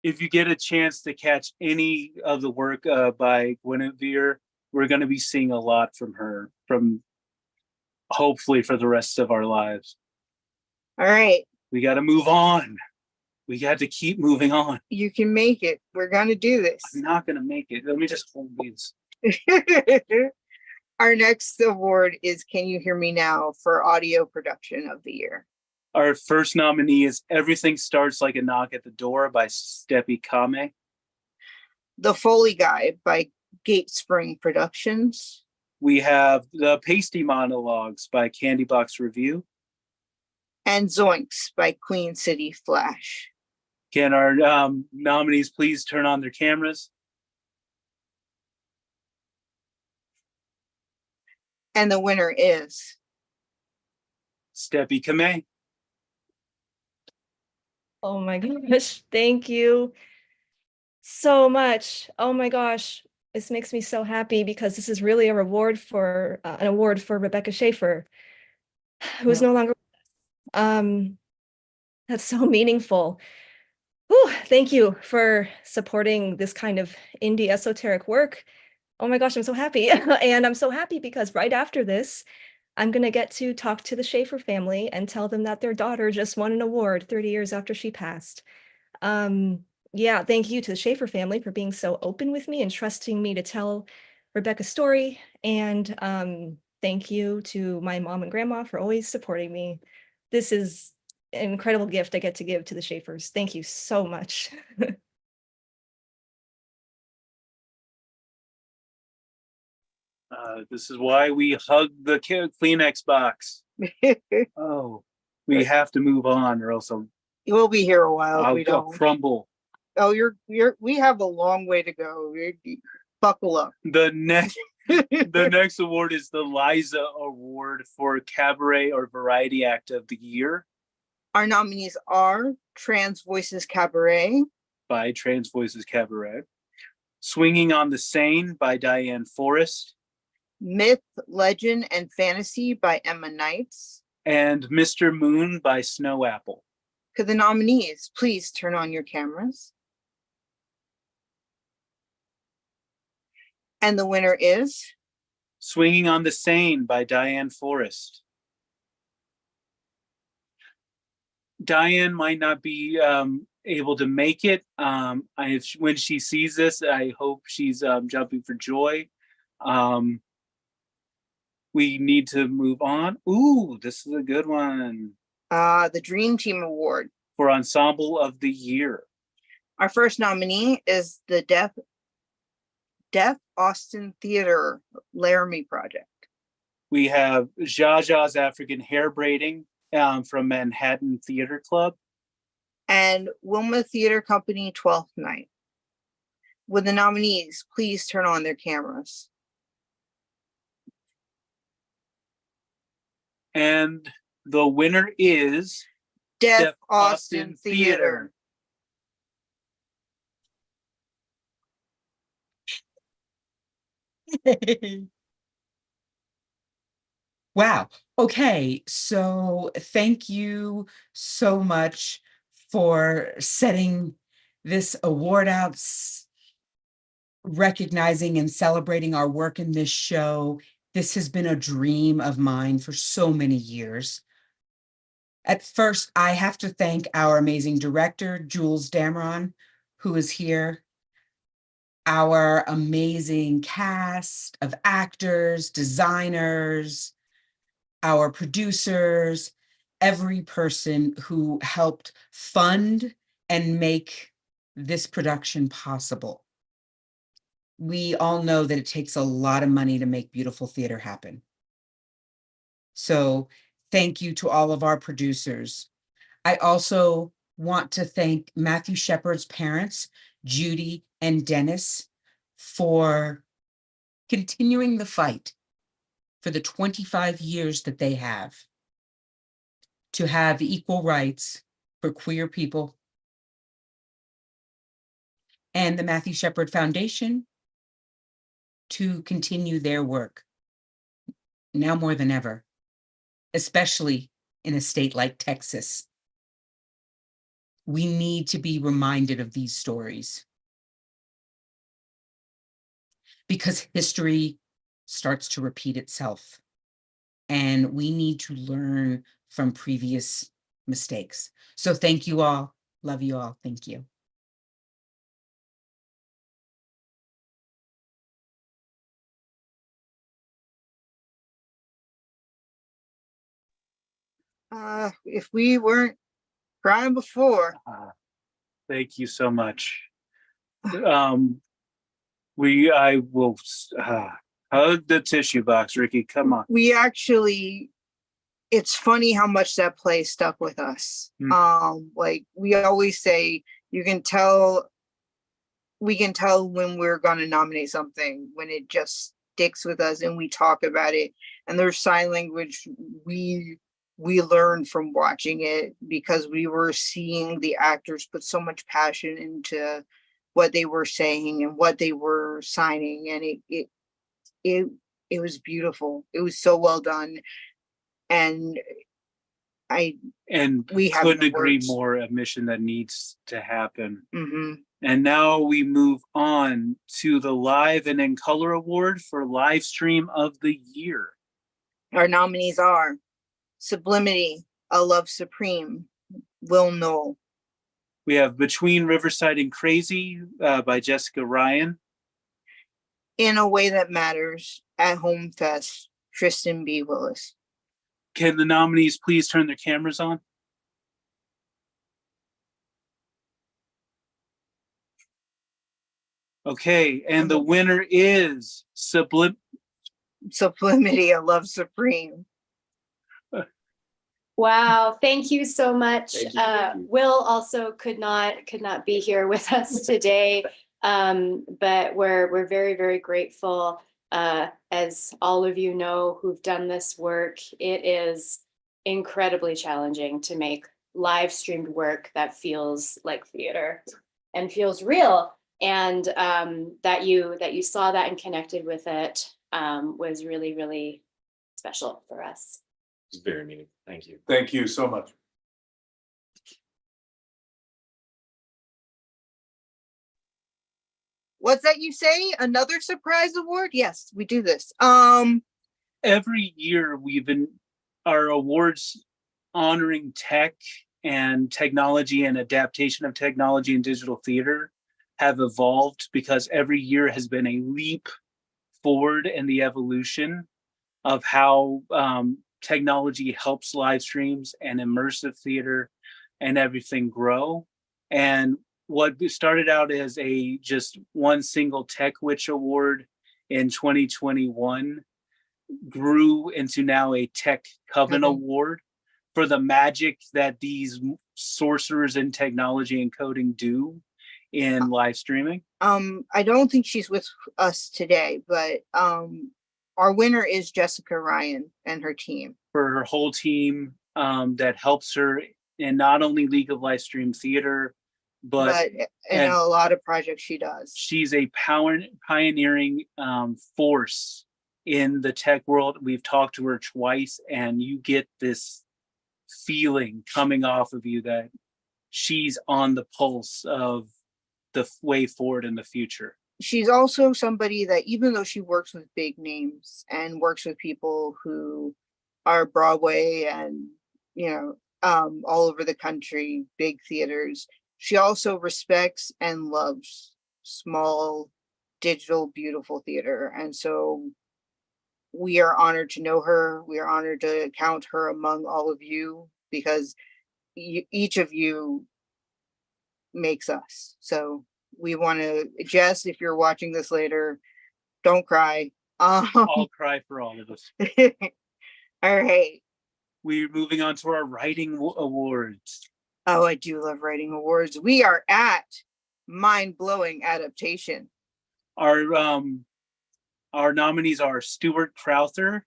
If you get a chance to catch any of the work by Guinevere, we're going to be seeing a lot from her, from hopefully for the rest of our lives. All right. We got to move on. We got to keep moving on. You can make it. We're going to do this. I'm not going to make it. Let me just hold these. Our next award is Can You Hear Me Now for Audio Production of the Year. Our first nominee is Everything Starts Like a Knock at the Door by Steppy Kame. The Foley Guy by Gate Spring Productions. We have The Pasty Monologues by Candy Box Review. And Zoinks by Queen City Flash. Can our nominees please turn on their cameras? And the winner is Steppy Kame. Oh my gosh, thank you so much. Oh my gosh, this makes me so happy because this is really a reward for an award for Rebecca Schaefer, who's no longer with us. That's so meaningful. Whew, thank you for supporting this kind of indie esoteric work. Oh my gosh, I'm so happy. And I'm so happy because right after this, I'm going to get to talk to the Schaefer family and tell them that their daughter just won an award 30 years after she passed. Yeah, thank you to the Schaefer family for being so open with me and trusting me to tell Rebecca's story. And thank you to my mom and grandma for always supporting me. This is an incredible gift I get to give to the Schaefers. Thank you so much. This is why we hug the Kleenex box. Oh, we have to move on or else We'll be here a while. I'll crumble. Oh, we have a long way to go. Buckle up. The next The next award is the Liza Award for Cabaret or Variety Act of the Year Our nominees are Trans Voices Cabaret, by Trans Voices Cabaret, Swinging on the Seine by Diane Forrest, Myth, Legend, and Fantasy by Emma Knights. and Mr. Moon by Snow Apple. Could the nominees please turn on your cameras? And the winner is Swinging on the Seine by Diane Forrest. Diane might not be able to make it. When she sees this, I hope she's jumping for joy. We need to move on. Ooh, this is a good one. the Dream Team Award. For Ensemble of the Year. Our first nominee is the Deaf Austin Theater Laramie Project. We have Jaja's African Hair Braiding from Manhattan Theater Club. And Wilma Theater Company 12th Night. Would the nominees please turn on their cameras? And the winner is Deaf Austin Theater. Wow. Okay. So thank you so much for setting this award out, recognizing and celebrating our work in this show. This has been a dream of mine for so many years. At first, I have to thank our amazing director, Jules Dameron, who is here, our amazing cast of actors, designers, our producers, every person who helped fund and make this production possible. We all know that it takes a lot of money to make beautiful theater happen. So thank you to all of our producers. I also want to thank Matthew Shepard's parents, Judy and Dennis, for continuing the fight for the 25 years that they have to have equal rights for queer people. And the Matthew Shepard Foundation to continue their work now more than ever, especially in a state like Texas. We need to be reminded of these stories because history starts to repeat itself, and we need to learn from previous mistakes. So thank you all. Love you all. Thank you. If we weren't crying before. Thank you so much. I will hug the tissue box, Ricky. Come on. We actually, it's funny how much that play stuck with us. Like we always say, we can tell when we're gonna nominate something, when it just sticks with us and we talk about it. And there's sign language we learned from watching it because we were seeing the actors put so much passion into what they were saying and what they were signing, and it was beautiful. It was so well done, and we couldn't agree more. A mission that needs to happen. Mm-hmm. And now we move on to the Live and in Color Award for Live Stream of the Year. Our nominees are Sublimity, A Love Supreme, Will Knoll. We have Between Riverside and Crazy by Jessica Ryan. In a Way That Matters, At Home Fest, Tristan B. Willis. Can the nominees please turn their cameras on? Okay, and the winner is Sublimity, A Love Supreme. Wow, thank you so much. Will also could not be here with us today, but we're very, very grateful As all of you know who've done this work, it is incredibly challenging to make live streamed work that feels like theater and feels real. And that you saw that and connected with it was really, really special for us. It's very meaningful. Thank you. Thank you so much. What's that you say? Another surprise award? Yes, we do this. Every year we've been our awards honoring tech and technology and adaptation of technology in digital theater have evolved because every year has been a leap forward in the evolution of how technology helps live streams and immersive theater and everything grow. And what started out as a just one single Tech Witch Award in 2021 grew into now a Tech Coven Award for the magic that these sorcerers in technology and coding do in live streaming. I don't think she's with us today, but our winner is Jessica Ryan and her team. For her whole team that helps her in not only League of Live Stream Theater, but in a lot of projects she does. She's a pioneering force in the tech world. We've talked to her twice, and you get this feeling coming off of you that she's on the pulse of the way forward in the future. She's also somebody that, even though she works with big names and works with people who are Broadway and, you know, all over the country, big theaters, she also respects and loves small, digital, beautiful theater. And so we are honored to know her. We are honored to count her among all of you, because each of you makes us. So we want to, Jess, if you're watching this later, don't cry. I'll cry for all of us. All right. We're moving on to our writing awards. Oh, I do love writing awards. We are at mind-blowing adaptation. Our nominees are Stuart Crowther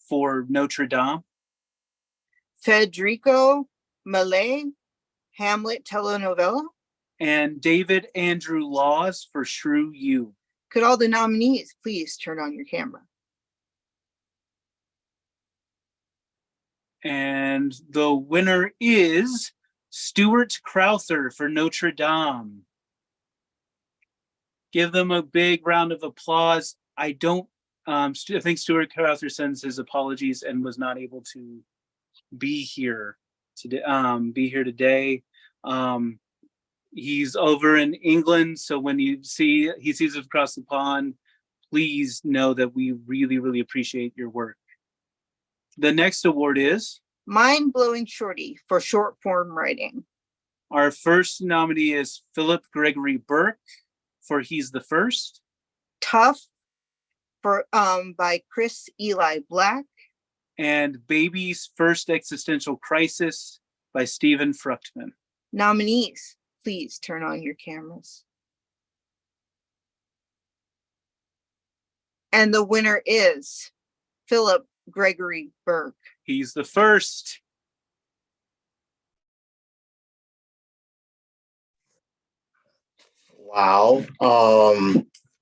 for Notre Dame, Federico Mallet, Hamlet telenovela, and David Andrew Laws for Shrew U. Could all the nominees please turn on your camera? And the winner is Stuart Crowther for Notre Dame. Give them a big round of applause. I think Stuart Crowther sends his apologies and was not able to be here today. He's over in England, so when he sees us across the pond, please know that we really, really appreciate your work. The next award is Mind-blowing Shorty for short form writing. Our first nominee is Philip Gregory Burke for He's the First. Tough for by Chris Eli Black. And Baby's First Existential Crisis by Stephen Fruchtman. Nominees, please turn on your cameras. And the winner is Philip Gregory Burke. He's the First. Wow.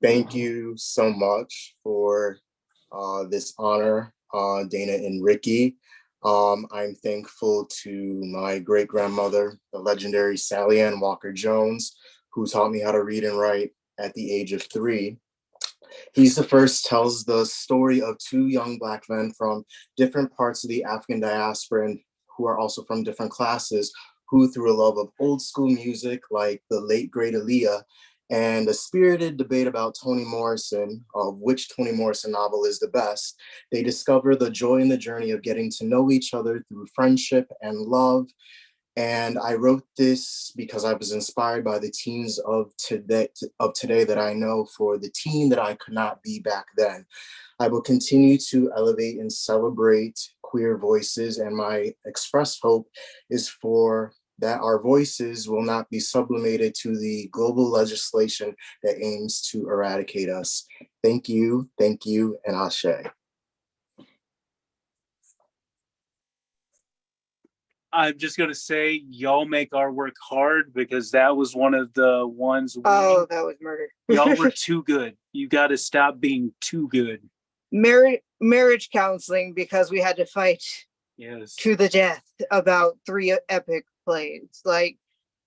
Thank you so much for this honor, Dana and Ricky. I'm thankful to my great grandmother, the legendary Sally Ann Walker Jones, who taught me how to read and write at the age of 3. He's the First tells the story of 2 young Black men from different parts of the African diaspora and who are also from different classes, who through a love of old school music like the late great Aaliyah and a spirited debate about Toni Morrison, of which Toni Morrison novel is the best, they discover the joy in the journey of getting to know each other through friendship and love. And I wrote this because I was inspired by the teens of today that I know for the teen that I could not be back then. I will continue to elevate and celebrate queer voices, and my expressed hope is for that our voices will not be sublimated to the global legislation that aims to eradicate us. Thank you, and Ashe. I'm just gonna say, y'all make our work hard because that was one of the ones. Oh, that was murder. Y'all were too good. You got to stop being too good. Marriage counseling because we had to fight Yes. to the death about 3 epic plays. Like,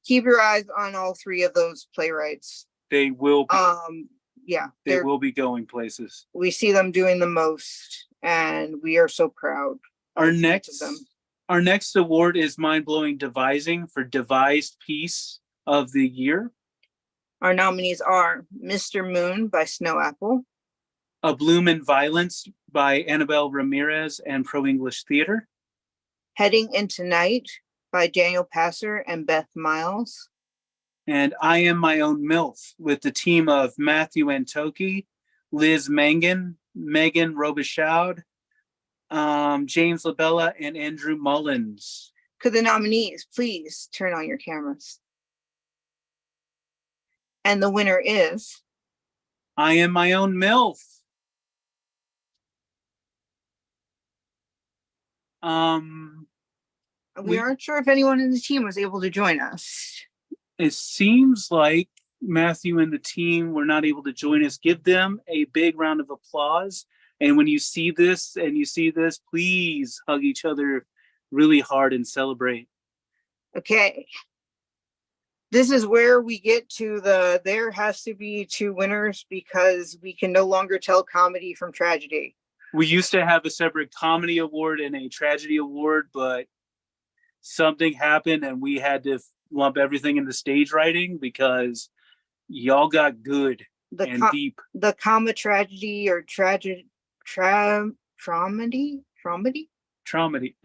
keep your eyes on all 3 of those playwrights. They will. Yeah, they will be going places. we see them doing the most, and we are so proud. Our of each of next, them. our next award is Mind Blowing Devising for Devised Piece of the Year. Our nominees are Mr. Moon by Snow Apple, A Bloom in Violence by Annabelle Ramirez and Pro English Theater. Heading into Night by Daniel Passer and Beth Miles, And I Am My Own MILF with the team of Matthew Antoki, Liz Mangan, Megan Robichaud, James Labella, and Andrew Mullins. Could the nominees please turn on your cameras? And the winner is I Am My Own MILF. We aren't sure if anyone in the team was able to join us. It seems like Matthew and the team were not able to join us. Give them a big round of applause. And when you see this please hug each other really hard and celebrate. Okay. This is where we get to there has to be 2 winners because we can no longer tell comedy from tragedy. We used to have a separate comedy award and a tragedy award, but something happened and we had to lump everything into stage writing because y'all got good and deep. The comma tragedy or traumedy.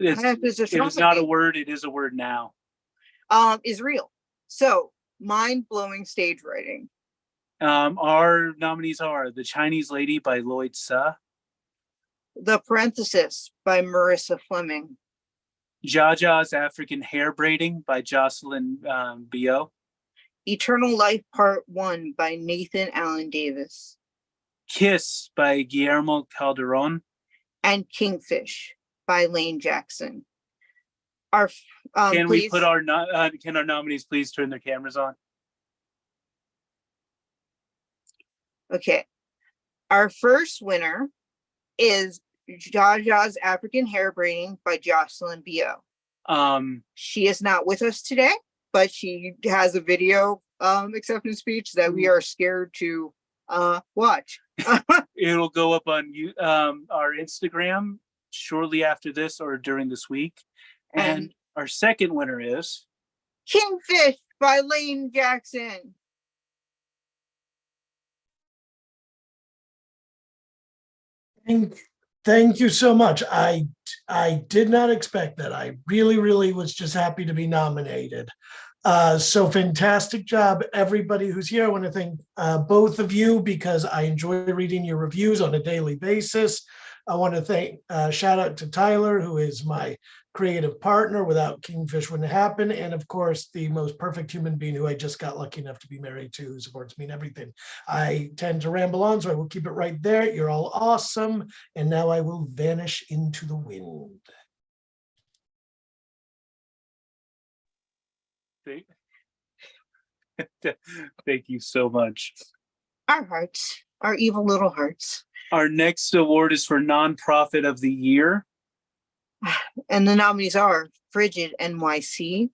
It is not a word. It is a word now. Is real. So mind-blowing stage writing. Our nominees are The Chinese Lady by Lloyd Suh, The Parenthesis by Marissa Fleming, Jaja's African Hair Braiding by Jocelyn Bio, Eternal Life Part 1 by Nathan Allen Davis, Kiss by Guillermo Calderon, and Kingfish by Lane Jackson. Can we put can our nominees please turn their cameras on? Okay. Our first winner is Jaja's African Hair Braiding by Jocelyn Bio. She is not with us today, but she has a video acceptance speech that we are scared to watch. It'll go up on our Instagram shortly after this or during this week. And our second winner is Kingfish by Lane Jackson. Thank you so much. I did not expect that. I really was just happy to be nominated. So fantastic job, everybody who's here. I want to thank both of you because I enjoy reading your reviews on a daily basis. I want to thank, shout out to Tyler, who is my creative partner. Without Kingfish wouldn't happen. And of course, the most perfect human being who I just got lucky enough to be married to, who supports me in everything. I tend to ramble on, so I will keep it right there. You're all awesome. And now I will vanish into the wind. Thank you so much. Our hearts, our evil little hearts. Our next award is for Nonprofit of the Year. And the nominees are Frigid NYC,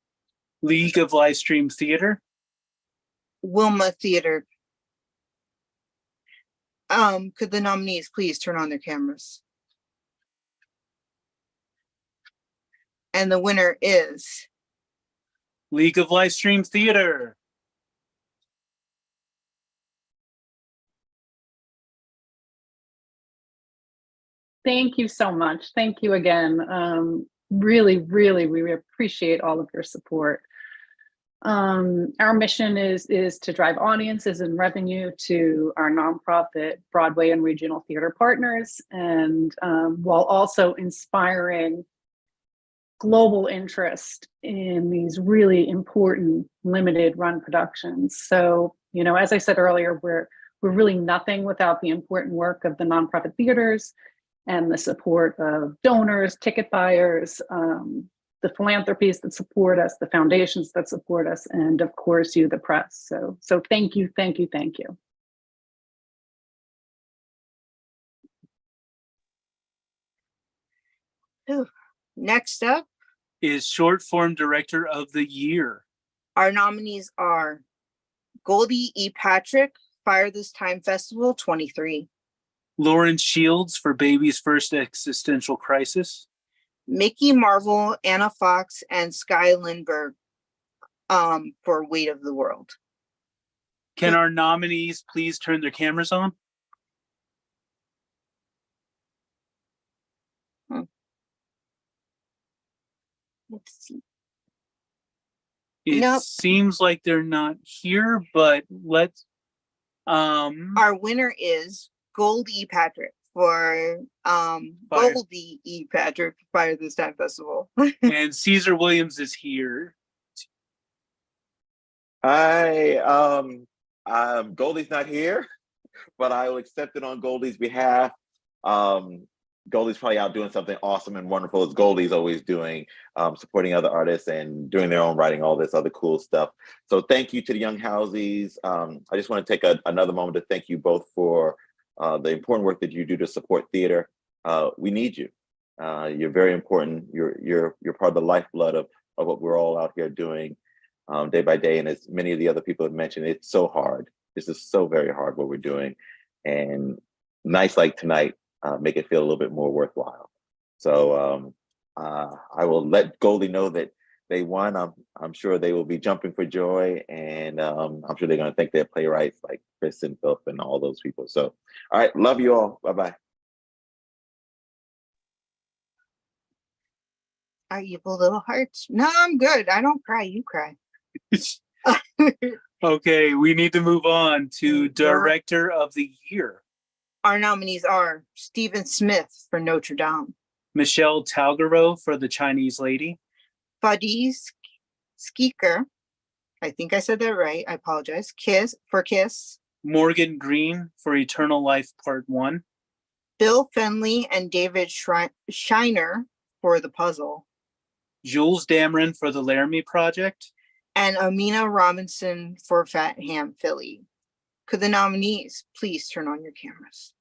League of Livestream Theater, Wilma Theater. Could the nominees please turn on their cameras? And the winner is League of Livestream Theater. Thank you so much. Thank you again. Really, we appreciate all of your support. Our mission is to drive audiences and revenue to our nonprofit Broadway and regional theater partners, and while also inspiring global interest in these really important limited run productions. So, you know, as I said earlier, we're really nothing without the important work of the nonprofit theaters and the support of donors, ticket buyers, the philanthropies that support us, the foundations that support us, and of course you, the press. So thank you, thank you, thank you. Next up, Is short form director of the year. our nominees are Goldie E. Patrick, Fire This Time Festival 23. Lauren Shields for Baby's First Existential Crisis. Mickey Marvel, Anna Fox, and Sky Lindbergh for Weight of the World. Can our nominees please turn their cameras on? Let's see. It Nope. seems like they're not here, but let's Our winner is Gold E. Patrick for Fire. Goldie E. Patrick Fire This Time Festival. and Caesar Williams is here. Goldie's not here, but I will accept it on Goldie's behalf. Goldie's probably out doing something awesome and wonderful, as Goldie's always doing, supporting other artists and doing their own writing, all this other cool stuff. So thank you to the Young-Howzes. I just want to take another moment to thank you both for the important work that you do to support theater. We need you. You're very important. You're part of the lifeblood of what we're all out here doing day by day. And as many of the other people have mentioned, it's so hard. This is so very hard what we're doing. And nights like tonight make it feel a little bit more worthwhile. So I will let Goldie know that they won. I'm sure they will be jumping for joy, and I'm sure they're going to thank their playwrights like Chris and Philip and all those people. So, all right, love you all. Bye-bye. Our evil little hearts. No, I'm good. I don't cry. You cry. Okay, we need to move on to Director of the Year. Our nominees are Stephen Smith for Notre Dame, Michelle Talgaro for The Chinese Lady. Fadi Skeeker, I think I said that right. I apologize. Kiss. Morgan Green for Eternal Life Part 1. Bill Fenley and David Shiner for The Puzzle. Jules Dameron for The Laramie Project. And Amina Robinson for Fat Ham Philly. Could the nominees please turn on your cameras?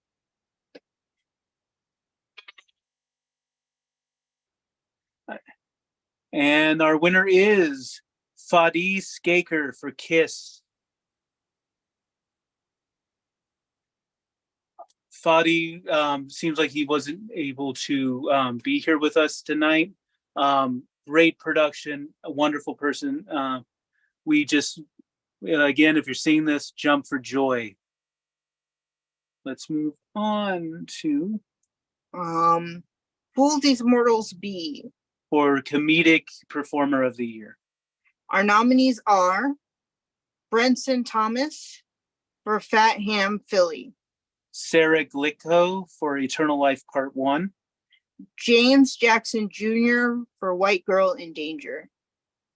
And our winner is Fadi Skaker for Kiss. Fadi seems like he wasn't able to be here with us tonight. Great production, a wonderful person. We just, again, if you're seeing this, jump for joy. Let's move on to Fools These Mortals Be for Comedic Performer of the Year. Our nominees are Brenson Thomas for Fat Ham Philly, Sarah Glicko for Eternal Life Part 1. James Jackson Jr. for White Girl in Danger,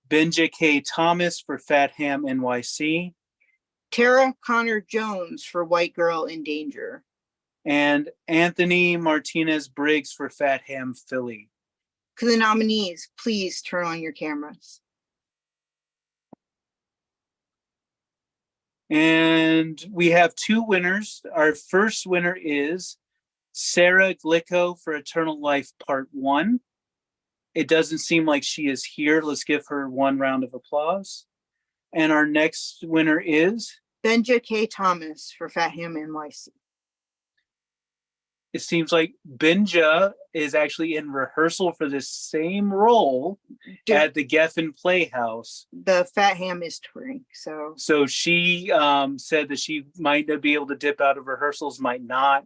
Benja K. Thomas for Fat Ham NYC. Tara Connor Jones for White Girl in Danger, and Anthony Martinez Briggs for Fat Ham Philly. Could the nominees please turn on your cameras? And we have two winners. Our first winner is Sarah Glicko for Eternal Life Part 1. It doesn't seem like she is here. Let's give her one round of applause. And our next winner is Benja K. Thomas for Fat Ham NYC. It seems like Benja is actually in rehearsal for this same role at the Geffen Playhouse. The Fat Ham is touring, so she said that she might be able to dip out of rehearsals, might not.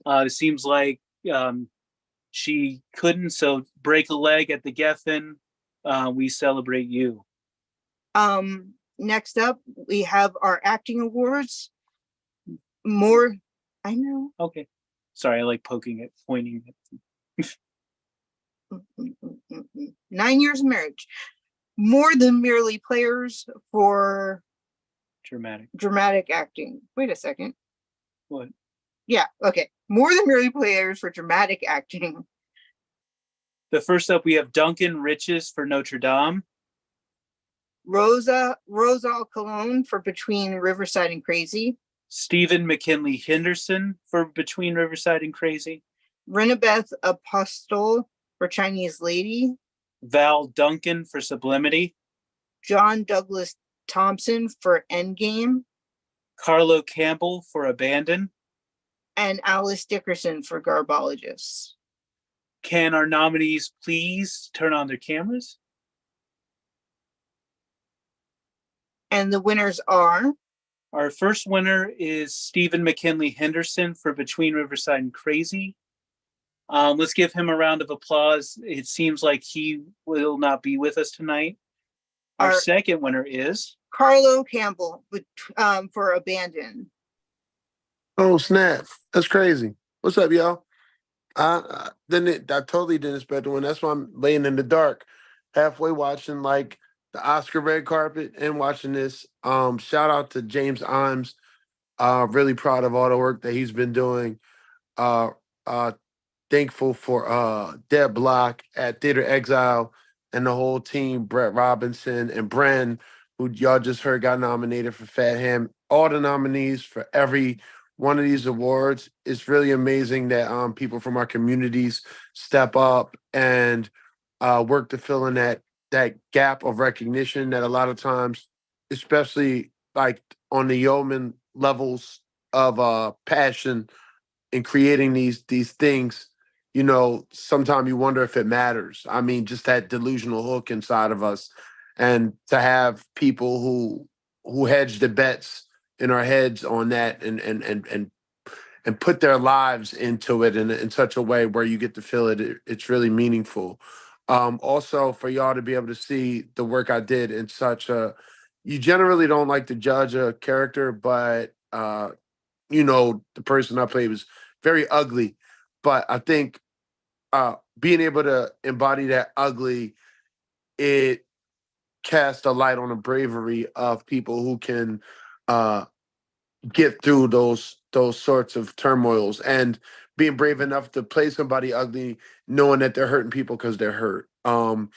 It seems like she couldn't, so break a leg at the Geffen. We celebrate you. Next up, we have our acting awards. I know. Okay. Sorry, I like poking it, pointing it. 9 years of marriage. More than merely players for Dramatic. acting. Wait a second. What? Yeah, okay. More than merely players for dramatic acting. The first up, we have Duncan Riches for Notre Dame. Rosa Cologne for Between Riverside and Crazy. Stephen McKinley Henderson for Between Riverside and Crazy. Renabeth Apostle for Chinese Lady. Val Duncan for Sublimity. John Douglas Thompson for Endgame. Carlo Campbell for Abandon. And Alice Dickerson for Garbologists. Can our nominees please turn on their cameras? And the winners are? Our first winner is Stephen McKinley Henderson for Between Riverside and Crazy. Let's give him a round of applause. It seems like he will not be with us tonight. Our second winner is Carlo Campbell for Abandon. Oh snap! That's crazy. What's up, y'all? I totally didn't expect to win. That's why I'm laying in the dark, halfway watching like the Oscar red carpet and watching this. Shout out to James Imes. Really proud of all the work that he's been doing. Uh, Thankful for Deb Block at Theater Exile and the whole team, Brett Robinson and Bren, who y'all just heard got nominated for Fat Ham. All the nominees for every one of these awards. It's really amazing that people from our communities step up and work to fill in that gap of recognition that a lot of times, especially like on the yeoman levels of passion in creating these things, you know, sometimes you wonder if it matters. I mean, just that delusional hook inside of us, and to have people who hedge the bets in our heads on that and put their lives into it in such a way where you get to feel it. It's really meaningful. Also, for y'all to be able to see the work I did in such a, you generally don't like to judge a character, but you know, the person I played was very ugly. But I think being able to embody that ugly, it cast a light on the bravery of people who can get through those sorts of turmoils, and being brave enough to play somebody ugly, knowing that they're hurting people because they're hurt. I'm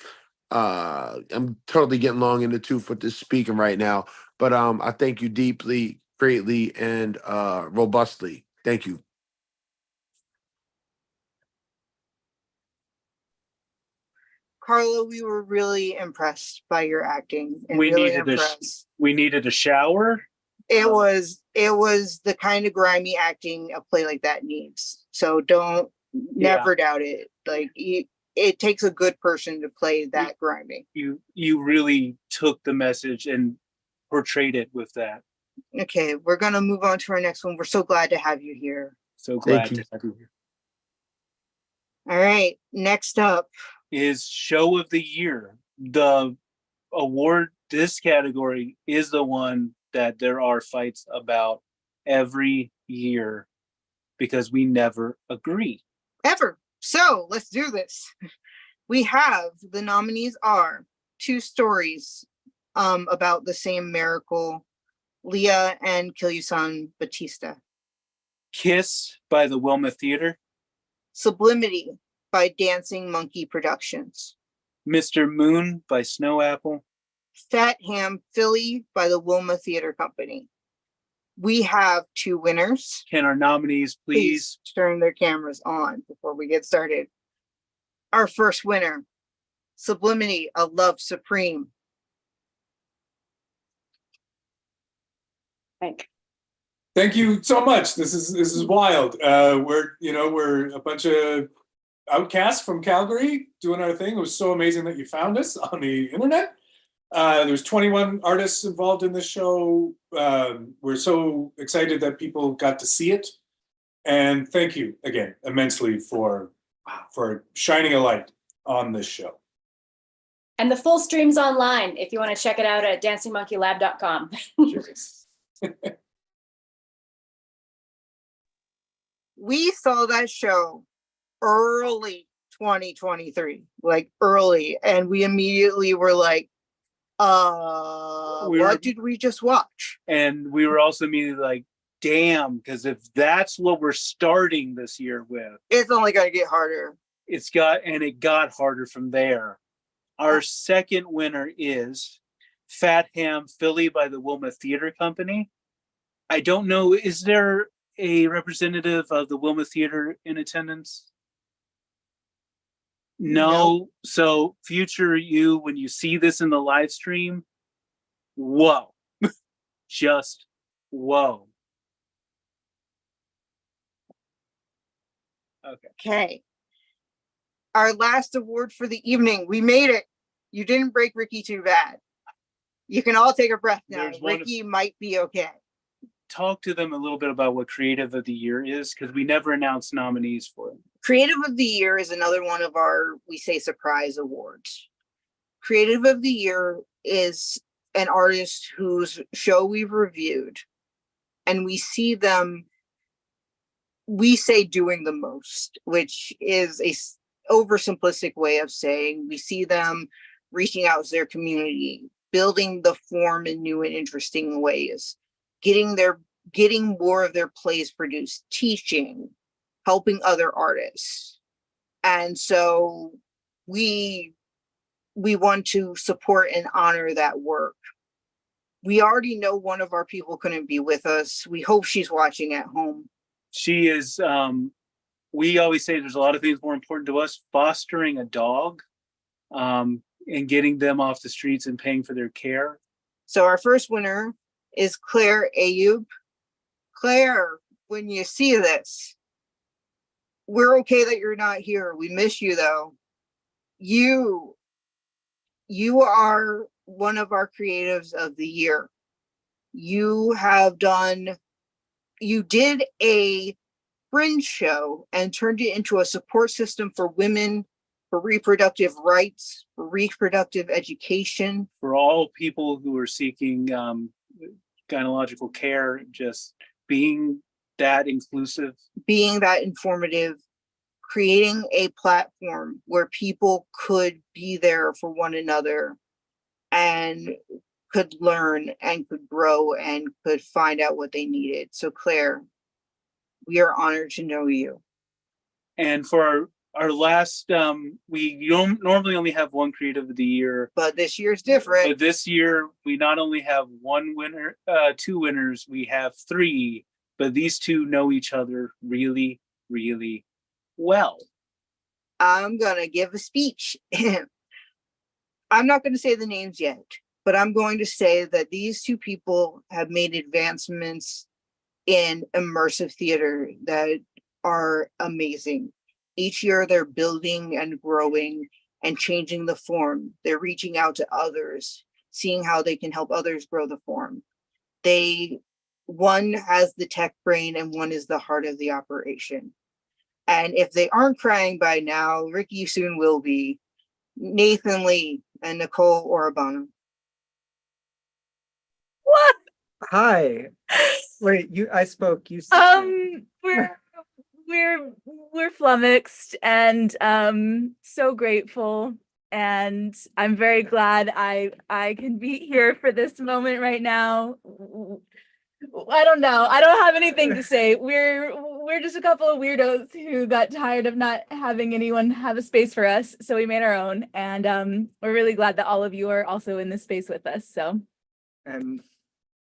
totally getting long in the tooth with this speaking right now, but I thank you deeply, greatly, and robustly. Thank you. Carlo, we were really impressed by your acting and we really needed impressed. we needed a shower. It was the kind of grimy acting a play like that needs. So don't never doubt it. Like it takes a good person to play that grimy. You really took the message and portrayed it with that. Okay, we're gonna move on to our next one. We're so glad to have you here. So glad to have you here. All right, next up is Show of the Year. The award, this category is the one that there are fights about every year because we never agree. Ever. So let's do this. We have, the nominees are Two Stories about the Same Miracle, Leah and Kilyusan Batista. Kiss by the Wilma Theater. Sublimity by Dancing Monkey Productions. Mr. Moon by Snow Apple. Fat Ham Philly by the Wilma Theater Company. We have two winners. Can our nominees please turn their cameras on before we get started? Our first winner, Sublimity, A Love Supreme. Thank you so much. This is wild. We're a bunch of outcasts from Calgary doing our thing. It was so amazing that you found us on the internet. There's 21 artists involved in this show. We're so excited that people got to see it. And thank you again immensely for shining a light on this show. And the full stream's online if you want to check it out at dancingmonkeylab.com. We saw that show early 2023, like early, and we immediately were like, what did we just watch? And we were also immediately like, damn, because if that's what we're starting this year with, it's only going to get harder. It got harder from there. Our second winner is Fat Ham Philly by the Wilma Theater Company. I don't know, is there a representative of the Wilma Theater in attendance? No. So future you, when you see this in the live stream, whoa. Just whoa. Okay. Our last award for the evening. We made it. You didn't break Ricky too bad. You can all take a breath now. Ricky might be okay. Talk to them a little bit about what Creative of the Year is, because we never announced nominees for it. Creative of the Year is another one of our, we say, surprise awards. Creative of the Year is an artist whose show we've reviewed, and we see them, we say, doing the most, which is a oversimplistic way of saying we see them reaching out to their community, building the form in new and interesting ways, getting more of their plays produced, teaching, helping other artists. And so we want to support and honor that work. We already know one of our people couldn't be with us. We hope she's watching at home. She is, we always say there's a lot of things more important to us. Fostering a dog and getting them off the streets and paying for their care. So our first winner is Claire Ayub. Claire, when you see this, we're okay that you're not here. We miss you though. You are one of our creatives of the year. You did a fringe show and turned it into a support system for women, for reproductive rights, for reproductive education. For all people who are seeking gynecological care, just being that inclusive. Being that informative, creating a platform where people could be there for one another and could learn and could grow and could find out what they needed. So Claire, we are honored to know you. And for our last, we don't normally only have one Creative of the Year. But this year's different. But this year, we not only have one winner, two winners, we have three. But these two know each other really, really well. I'm going to give a speech. I'm not going to say the names yet, but I'm going to say that these two people have made advancements in immersive theater that are amazing. Each year they're building and growing and changing the form. They're reaching out to others, seeing how they can help others grow the form. One has the tech brain and one is the heart of the operation. And if they aren't crying by now, Ricky soon will be. Nathan Lee and Nicole Orabano. What? Hi. Wait, I spoke. You. We're flummoxed and so grateful, and I'm very glad I can be here for this moment right now. I don't know. I don't have anything to say. We're just a couple of weirdos who got tired of not having anyone have a space for us, so we made our own, and we're really glad that all of you are also in this space with us. So,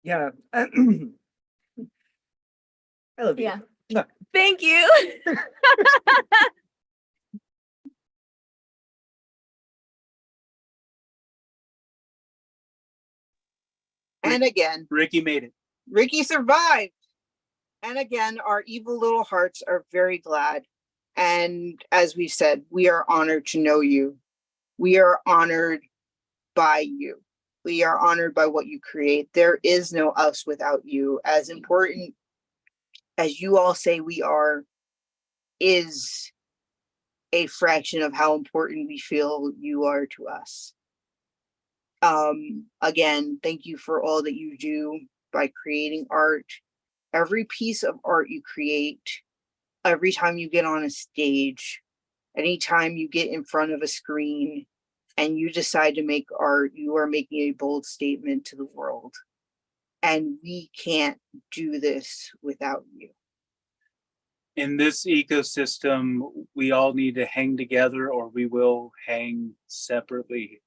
yeah, I love you. Yeah. Thank you. And again, Ricky made it. Ricky survived. And again, our evil little hearts are very glad. And as we said, we are honored to know you. We are honored by you. We are honored by what you create. There is no us without you. As important as you all say we are, is a fraction of how important we feel you are to us. Again, thank you for all that you do by creating art. Every piece of art you create, every time you get on a stage, Anytime you get in front of a screen and you decide to make art, you are making a bold statement to the world. And we can't do this without you. In this ecosystem, we all need to hang together or we will hang separately.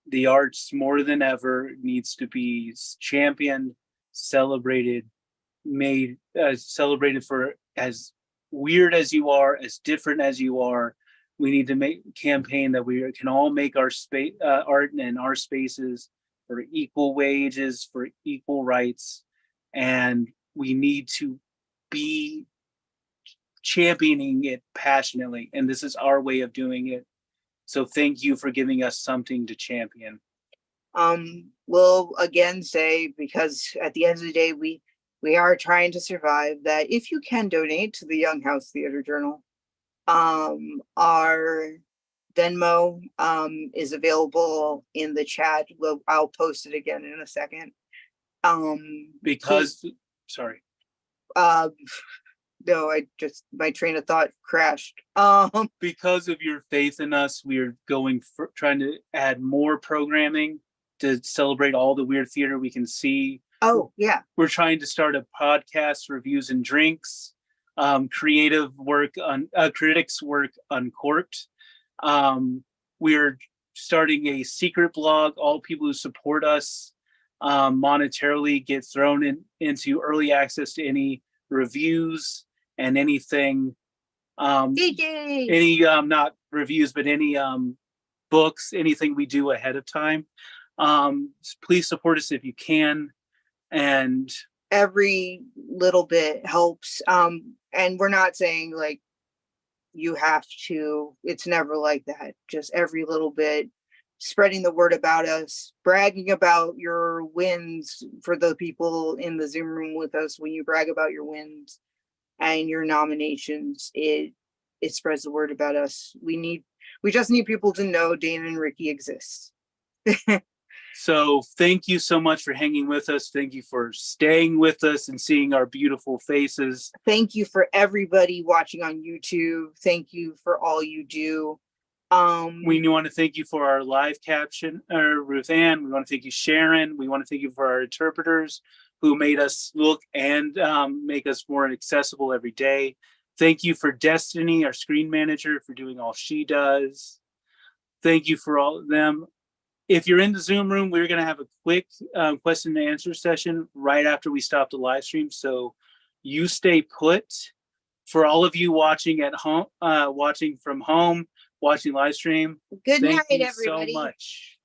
The arts more than ever needs to be championed, celebrated, made celebrated for as weird as you are, as different as you are. We need to make campaign that we can all make our space art in our spaces for equal wages, for equal rights, and we need to be championing it passionately. And this is our way of doing it. So thank you for giving us something to champion. We'll again say, because at the end of the day, we are trying to survive, that if you can donate to the Young-Howze Theater Journal, our Venmo is available in the chat. I'll post it again in a second. Because, sorry. No, my train of thought crashed. Because of your faith in us, we are trying to add more programming to celebrate all the weird theater we can see. Oh, yeah. We're trying to start a podcast, Reviews and Drinks, creative work on critics work uncorked. We're starting a secret blog. All people who support us monetarily get thrown into early access to any reviews and anything, any not reviews, but any books, anything we do ahead of time. Please support us if you can. And every little bit helps. And we're not saying like you have to, it's never like that. Just every little bit, spreading the word about us, bragging about your wins for the people in the Zoom room with us. When you brag about your wins and your nominations, it spreads the word about us. We just need people to know Dana and Ricky exist. So thank you so much for hanging with us. Thank you for staying with us and seeing our beautiful faces. Thank you for everybody watching on YouTube. Thank you for all you do. We want to thank you for our live caption, Ruth Ann. We want to thank you, Sharon. We want to thank you for our interpreters who made us look and make us more accessible every day. Thank you for Destiny, our screen manager, for doing all she does. Thank you for all of them. If you're in the Zoom room, we're going to have a quick question and answer session right after we stop the live stream. So you stay put. For all of you watching at home, watching from home, watching live stream, Good thank night, you everybody. so much.